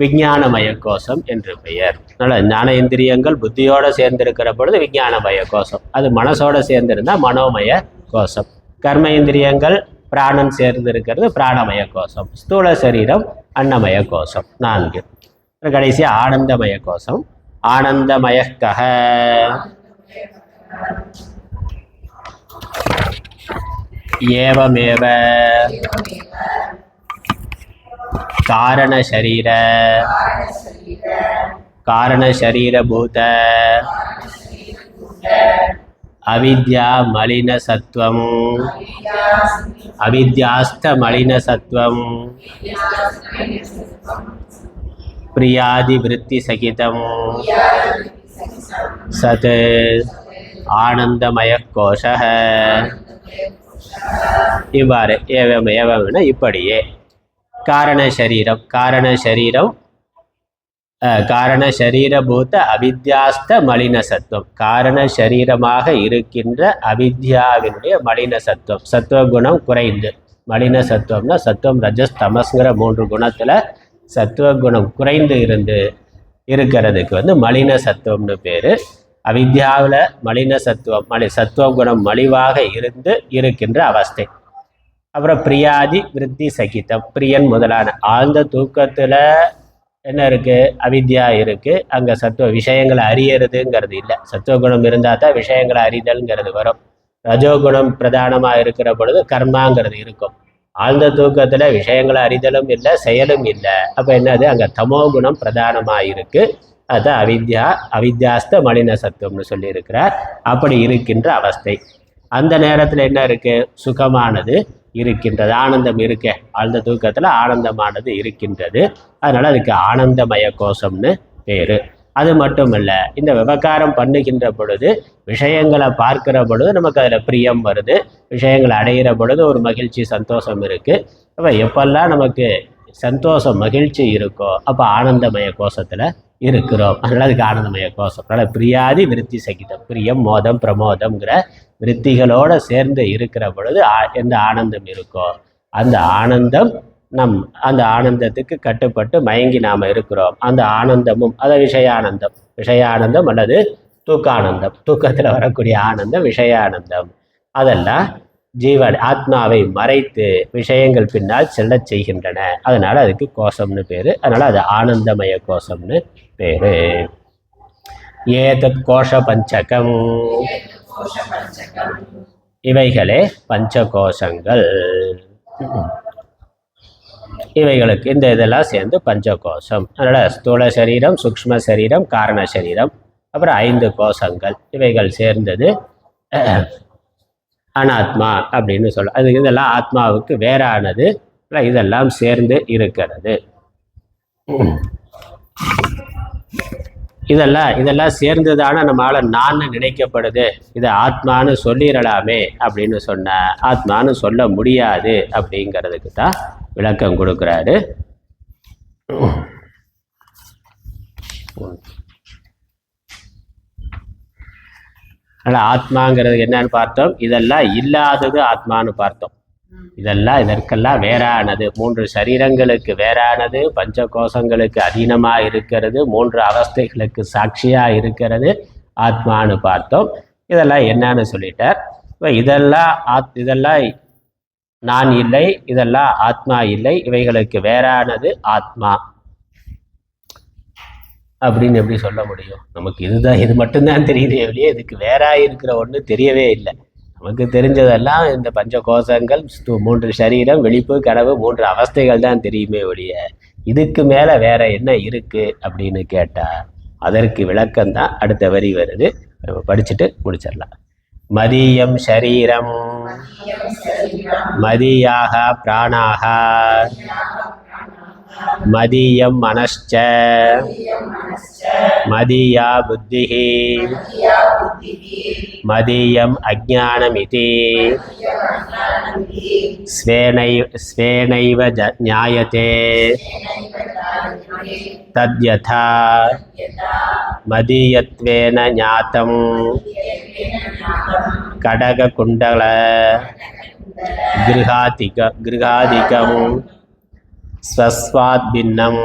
விஞ்ஞானமய கோஷம் என்று பெயர். அதனால் ஞான இந்திரியங்கள் புத்தியோடு சேர்ந்திருக்கிற பொழுது விஞ்ஞானமய கோஷம், அது மனசோட சேர்ந்திருந்தால் மனோமய கோஷம். கர்ம இந்திரியங்கள் பிராணன் சேர்ந்திருக்கிறது பிராணமய கோஷம். ஸ்தூல சரீரம் அன்னமய கோஷம் 4. கடைசி ஆனந்தமய கோஷம். ஆனந்தமயக்கः ஏவமேவ காரணசரீரபூத அவித்யா மலினசத்வம் அவித்யாஸ்த மலினசத்வம் பிரியாதி விருத்தி சகிதம் சத் ஆனந்தமய கோஷः. இவ்வாறு ஏவம்னா இப்படியே காரண சரீரபூத அவித்யாஸ்த மலின சத்துவம், காரண சரீரமாக இருக்கின்ற அவித்யாவினுடைய மலின சத்துவம், சத்துவகுணம் குறைந்து. மலின சத்துவம்னா சத்துவம் ரஜஸ் தமஸ்ங்கிற 3 குணத்தில் சத்துவகுணம் குறைந்து இருக்கிறதுக்கு மலின சத்துவம்னு பேர். அவித்யாவில் மலின சத்துவம், சத்துவகுணம் மலிவாக இருக்கின்ற அவஸ்தை. அப்புறம் பிரியாதி விருத்தி சகிதம், பிரியன் முதலான ஆழ்ந்த தூக்கத்தில் என்ன இருக்குது, அவித்யா இருக்குது. அங்கே சத்துவ விஷயங்களை அறியறதுங்கிறது இல்லை. சத்துவகுணம் இருந்தால் தான் விஷயங்களை அறிதல்ங்கிறது வரும். ரஜோகுணம் பிரதானமாக இருக்கிற பொழுது கர்மாங்கிறது இருக்கும். ஆழ்ந்த தூக்கத்தில் விஷயங்களை அறிதலும் இல்லை, செயலும் இல்லை. அப்போ என்னது, அங்கே தமோகுணம் பிரதானமாக இருக்குது. அதுதான் அவித்யாஸ்த மலின சத்துவம்னு சொல்லியிருக்கிறார். அப்படி இருக்கின்ற அவஸ்தை. அந்த நேரத்தில் என்ன இருக்குது, சுகமானது இருக்கின்றது, ஆனந்தம் இருக்க. ஆழ்ந்த தூக்கத்தில் ஆனந்தமானது இருக்கின்றது. அதனால் அதுக்கு ஆனந்தமய கோஷம்னு பேர். அது மட்டும் இல்லை, இந்த விவகாரம் பண்ணுகின்ற பொழுது விஷயங்களை பார்க்கிற பொழுது நமக்கு அதில் பிரியம் வருது. விஷயங்களை அடைகிற பொழுது ஒரு மகிழ்ச்சி சந்தோஷம் இருக்குது. அப்போ எப்பெல்லாம் நமக்கு சந்தோஷம் மகிழ்ச்சி இருக்கோ அப்போ ஆனந்தமய கோஷத்தில் இருக்கிறோம். அதனால் அதுக்கு ஆனந்தமய கோஷம். அதனால் பிரியாதி விருத்தி சகிதம், பிரியம் மோதம் பிரமோதம்ங்கிற விருத்திகளோடு சேர்ந்து இருக்கிற பொழுது எந்த ஆனந்தம் இருக்கோ அந்த ஆனந்தம் அந்த ஆனந்தத்துக்கு கட்டுப்பட்டு மயங்கி நாம் இருக்கிறோம். அந்த ஆனந்தமும் அதை விஷயானந்தம் அல்லது தூக்கானந்தம், தூக்கத்தில் வரக்கூடிய ஆனந்தம் விஷயானந்தம், அதெல்லாம் ஜீவன் ஆத்மாவை மறைத்து விஷயங்கள் பின்னால் செல்ல செய்கின்றன. அதனால் அதுக்கு கோஷம்னு பேர். அதனால் அது ஆனந்தமய கோஷம்னு பேர். ஏதத் கோஷ பஞ்சகம், இவைகளே பஞ்சகோஷங்கள். இவைகளுக்கு இதெல்லாம் சேர்ந்து பஞ்சகோஷம். அதனால் ஸ்தூல சரீரம், சூக்ஷ்ம சரீரம், காரண சரீரம், அப்புறம் 5 கோஷங்கள், இவைகள் சேர்ந்தது அனாத்மா அப்படின்னு சொல்ல. அது இதெல்லாம் ஆத்மாவுக்கு வேறானது, இதெல்லாம் சேர்ந்து இருக்கிறது. இதெல்லாம் சேர்ந்துதானே நம்மளால் நான் நினைக்கப்படுது. இதை ஆத்மானு சொல்லிடலாமே அப்படின்னு சொன்ன ஆத்மானு சொல்ல முடியாது அப்படிங்கிறதுக்கு தான் விளக்கம் கொடுக்குறாரு. அதனால் ஆத்மாங்கிறது என்னன்னு பார்த்தோம், இதெல்லாம் இல்லாதது ஆத்மானு பார்த்தோம். இதற்கெல்லாம் வேறானது, 3 சரீரங்களுக்கு வேறானது, பஞ்ச கோஷங்களுக்கு அதீனமாக இருக்கிறது, 3 அவஸ்தைகளுக்கு சாட்சியாக இருக்கிறது. ஆத்மான்னு பார்த்தோம். இதெல்லாம் என்னன்னு சொல்லிட்டார். இப்போ இதெல்லாம் நான் இல்லை, இதெல்லாம் ஆத்மா இல்லை, இவைகளுக்கு வேறானது ஆத்மா அப்படின்னு எப்படி சொல்ல முடியும்? நமக்கு இது மட்டும்தான் தெரியுதே ஒழிய இதுக்கு வேறா இருக்கிற ஒன்று தெரியவே இல்லை. நமக்கு தெரிஞ்சதெல்லாம் இந்த பஞ்ச கோஷங்கள், 3 சரீரம், விழிப்பு, கனவு, 3 அவஸ்தைகள் தான் தெரியுமே ஒழிய இதுக்கு மேல வேற என்ன இருக்கு அப்படின்னு கேட்டா அதற்கு விளக்கம்தான் அடுத்த வரி வருது. படிச்சுட்டு முடிச்சிடலாம். மதியம் ஷரீரம் மதியாக பிராணாக மதியம் மனश्च மதியா புத்திஹி மதியம் அஜ்ஞானமிதி ஸ்வேனைவ ஞாயதே தத்யதா மதியத்வேன ஞாதம் கடககுண்டல கிருஹாதிகம் ஸ்வஸ்வாத் பின்னம்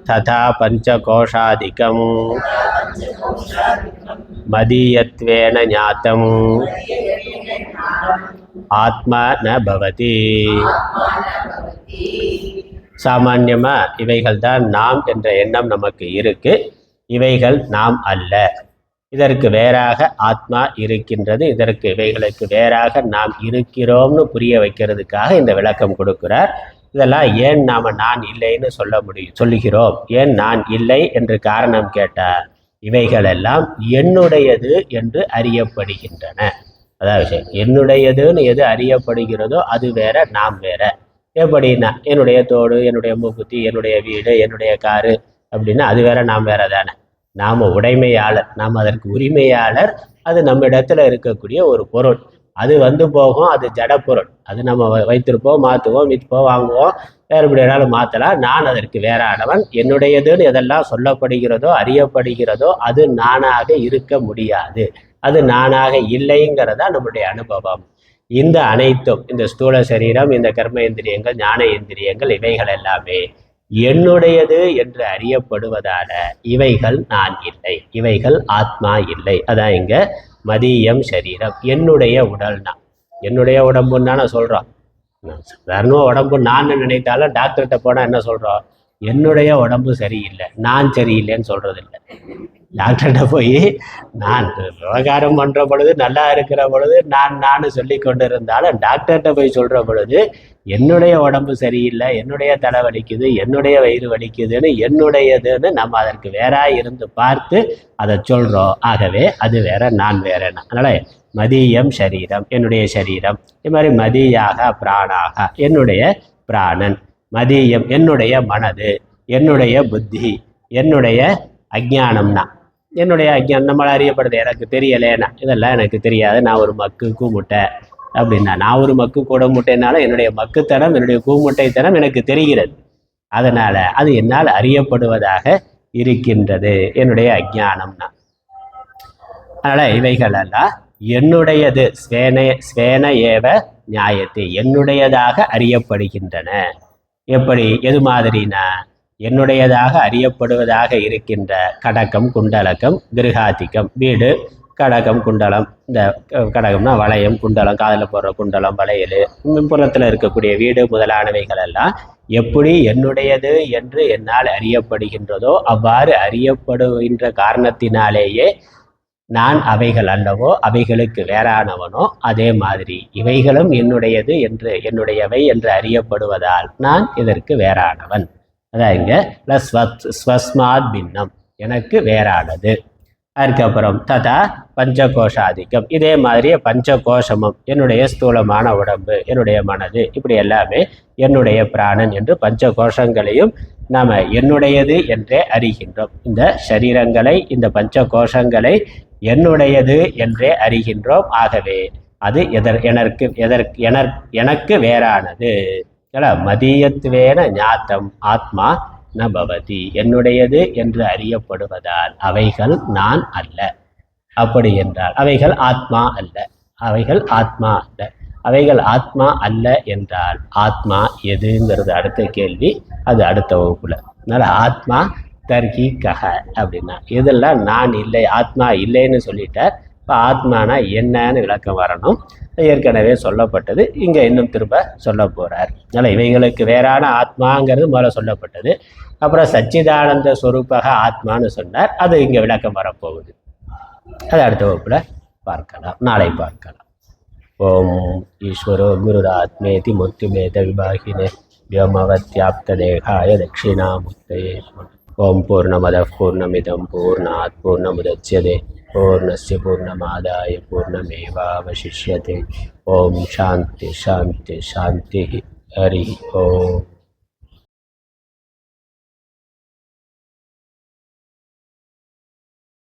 ததா பஞ்சகோஷாதிகம் மதியத்வேன ஞாதம் ஆத்மா ந பவதி. சாமான்யமா இவைகள் தான் நாம் என்ற எண்ணம் நமக்கு இருக்கு. இவைகள் நாம் அல்ல, இதற்கு வேறாக ஆத்மா இருக்கின்றது. இதற்கு இவைகளுக்கு வேறாக நாம் இருக்கிறோம்னு புரிய வைக்கிறதுக்காக இந்த விளக்கம் கொடுக்கிறார். இதெல்லாம் ஏன் நாம நான் இல்லைன்னு சொல்லுகிறோம், ஏன் நான் இல்லை என்று காரணம் கேட்டால் இவைகளெல்லாம் என்னுடையது என்று அறியப்படுகின்றன. அதான் விஷயம். என்னுடையதுன்னு எது அறியப்படுகிறதோ அது வேற, நாம் வேற. எப்படின்னா என்னுடைய தோடு, என்னுடைய மூக்குத்தி, என்னுடைய வீடு, என்னுடைய காரு அப்படின்னா அது வேற, நாம் வேற தானே. நாம் உடைமையாளர், நாம் அதற்கு உரிமையாளர். அது நம்ம இடத்துல இருக்கக்கூடிய ஒரு பொருள். அது வந்து போகும், அது ஜடப்பொருள். அது நம்ம வைத்திருப்போம், மாற்றுவோம், விற்போம், வாங்குவோம், வேறு எப்படினாலும் மாற்றலாம். நான் அதற்கு வேறானவன். என்னுடையதுன்னு எதெல்லாம் சொல்லப்படுகிறதோ அறியப்படுகிறதோ அது நானாக இருக்க முடியாது. அது நானாக இல்லைங்கிறதா நம்முடைய அனுபவம். இந்த அனைத்தும், இந்த ஸ்தூல சரீரம், இந்த கர்ம இந்திரியங்கள், ஞான இந்திரியங்கள், இவைகள் எல்லாமே என்னுடையது என்று அறியப்படுவதால இவைகள் நான் இல்லை, இவைகள் ஆத்மா இல்லை. அதான் இங்க மதியம் சரீரம், என்னுடைய உடல்னா. என்னுடைய உடம்புன்னு தானே சொல்றோம். சாதாரண உடம்பு நான் நினைத்தாலும் டாக்டர்கிட்ட போனா என்ன சொல்றோம்? என்னுடைய உடம்பு சரியில்லை, நான் சரியில்லைன்னு சொல்றது இல்லை. டாக்டர்கிட்ட போய் நான் விவகாரம் பண்ற பொழுது, நல்லா இருக்கிற பொழுது நான் சொல்லி கொண்டு இருந்தாலும் டாக்டர்கிட்ட போய் சொல்ற பொழுது என்னுடைய உடம்பு சரியில்லை, என்னுடைய தலை வலிக்குது, என்னுடைய வயிறு வலிக்குதுன்னு என்னுடையதுன்னு நம்ம அதற்கு வேறா இருந்து பார்த்து அதை சொல்றோம். ஆகவே அது வேற, நான் வேறன்னா. அதனால மதியம் சரீரம், என்னுடைய சரீரம். இது மாதிரி மதியாக பிராணாக, என்னுடைய பிராணன். மதியம் என்னுடைய மனது, என்னுடைய புத்தி, என்னுடைய அஜ்ஞானம்னா. என்னுடைய அஜ்ஞானம் நம்மளை அறியப்படுது, எனக்கு தெரியலேன்னா இதெல்லாம் எனக்கு தெரியாது, நான் ஒரு மக்கு கூமுட்டை அப்படின்னா. நான் ஒரு மக்கு கூட முட்டைனாலும் என்னுடைய மக்குத்தனம், என்னுடைய கூமுட்டைத்தனம் எனக்கு தெரிகிறது. அதனால அது என்னால் அறியப்படுவதாக இருக்கின்றது, என்னுடைய அஜ்ஞானம்னா. அதனால இவைகளெல்லாம் என்னுடையது. ஸ்வேன ஏவ நியாயத்தை, என்னுடையதாக அறியப்படுகின்றன. எப்படி, எது மாதிரினா என்னுடையதாக அறியப்படுவதாக இருக்கின்ற கடகம், குண்டலகம், கிருஹாதிகம், வீடு, கடகம், குண்டலம். இந்த கடகம்னா வளையம், குண்டலம் காதில் போடுற குண்டலம், வளையல், புறத்தில் இருக்கக்கூடிய வீடு முதலானவைகள் எல்லாம் எப்படி என்னுடையது என்று என்னால் அறியப்படுகின்றதோ அவ்வாறு அறியப்படுகின்ற காரணத்தினாலேயே நான் அவைகள் அல்லவோ, அவைகளுக்கு வேறானவனோ, அதே மாதிரி இவைகளும் என்னுடையது என்று, என்னுடையவை என்று அறியப்படுவதால் நான் இதற்கு வேறானவன். அதான் இங்க ஸ்வஸ்மாத் பின்னம், எனக்கு வேறானது. அதுக்கப்புறம் ததா பஞ்சகோஷாதிக்கம், இதே மாதிரியே பஞ்சகோஷமும், என்னுடைய ஸ்தூலமான உடம்பு, என்னுடைய மனது, இப்படி எல்லாமே என்னுடைய பிராணன் என்று பஞ்சகோஷங்களையும் நாம் என்னுடையது என்றே அறிகின்றோம். இந்த சரீரங்களை, இந்த பஞ்சகோஷங்களை என்னுடையது என்றே அறிகின்றோம். ஆகவே அது எனக்கு வேறானது. மதியத்வேன ஞாத்தம் ஆத்மா ந பவதி, என்னுடையது என்று அறியப்படுவதால் அவைகள் நான் அல்ல. அப்படி என்றால் அவைகள் ஆத்மா அல்ல, அவைகள் ஆத்மா அல்ல. அவைகள் ஆத்மா அல்ல என்றால் ஆத்மா எதுங்கிறது அடுத்த கேள்வி, அது அடுத்த வகுப்புல. அதனால ஆத்மா தர்ஹி கஹ அப்படின்னா இதெல்லாம் நான் இல்லை, ஆத்மா இல்லைன்னு சொல்லிட்டார். இப்போ ஆத்மானா என்னன்னு விளக்கம் வரணும். ஏற்கனவே சொல்லப்பட்டது, இங்கே இன்னும் திரும்ப சொல்ல போகிறார். அதனால் இவைகளுக்கு வேறான ஆத்மாங்கிறது முதல்ல சொல்லப்பட்டது. அப்புறம் சச்சிதானந்த ஸ்வரூபக ஆத்மான்னு சொன்னார். அது இங்கே விளக்கம் வரப்போகுது. அது அடுத்த வகுப்பில் பார்க்கலாம், நாளை பார்க்கலாம். ஓம் ஈஸ்வரோ குருராத்மேதி மூர்த்திமேத விபாகினே व्योमवत्याप्तदेहाय दक्षिणामूर्तये ओम पूर्णमदः पूर्णमिदं पूर्णात् पूर्णमुदच्यते पूर्णस्य पूर्णमादाय पूर्णमेवावशिष्यते। ओम शांति शांति शांति। हरि ओम।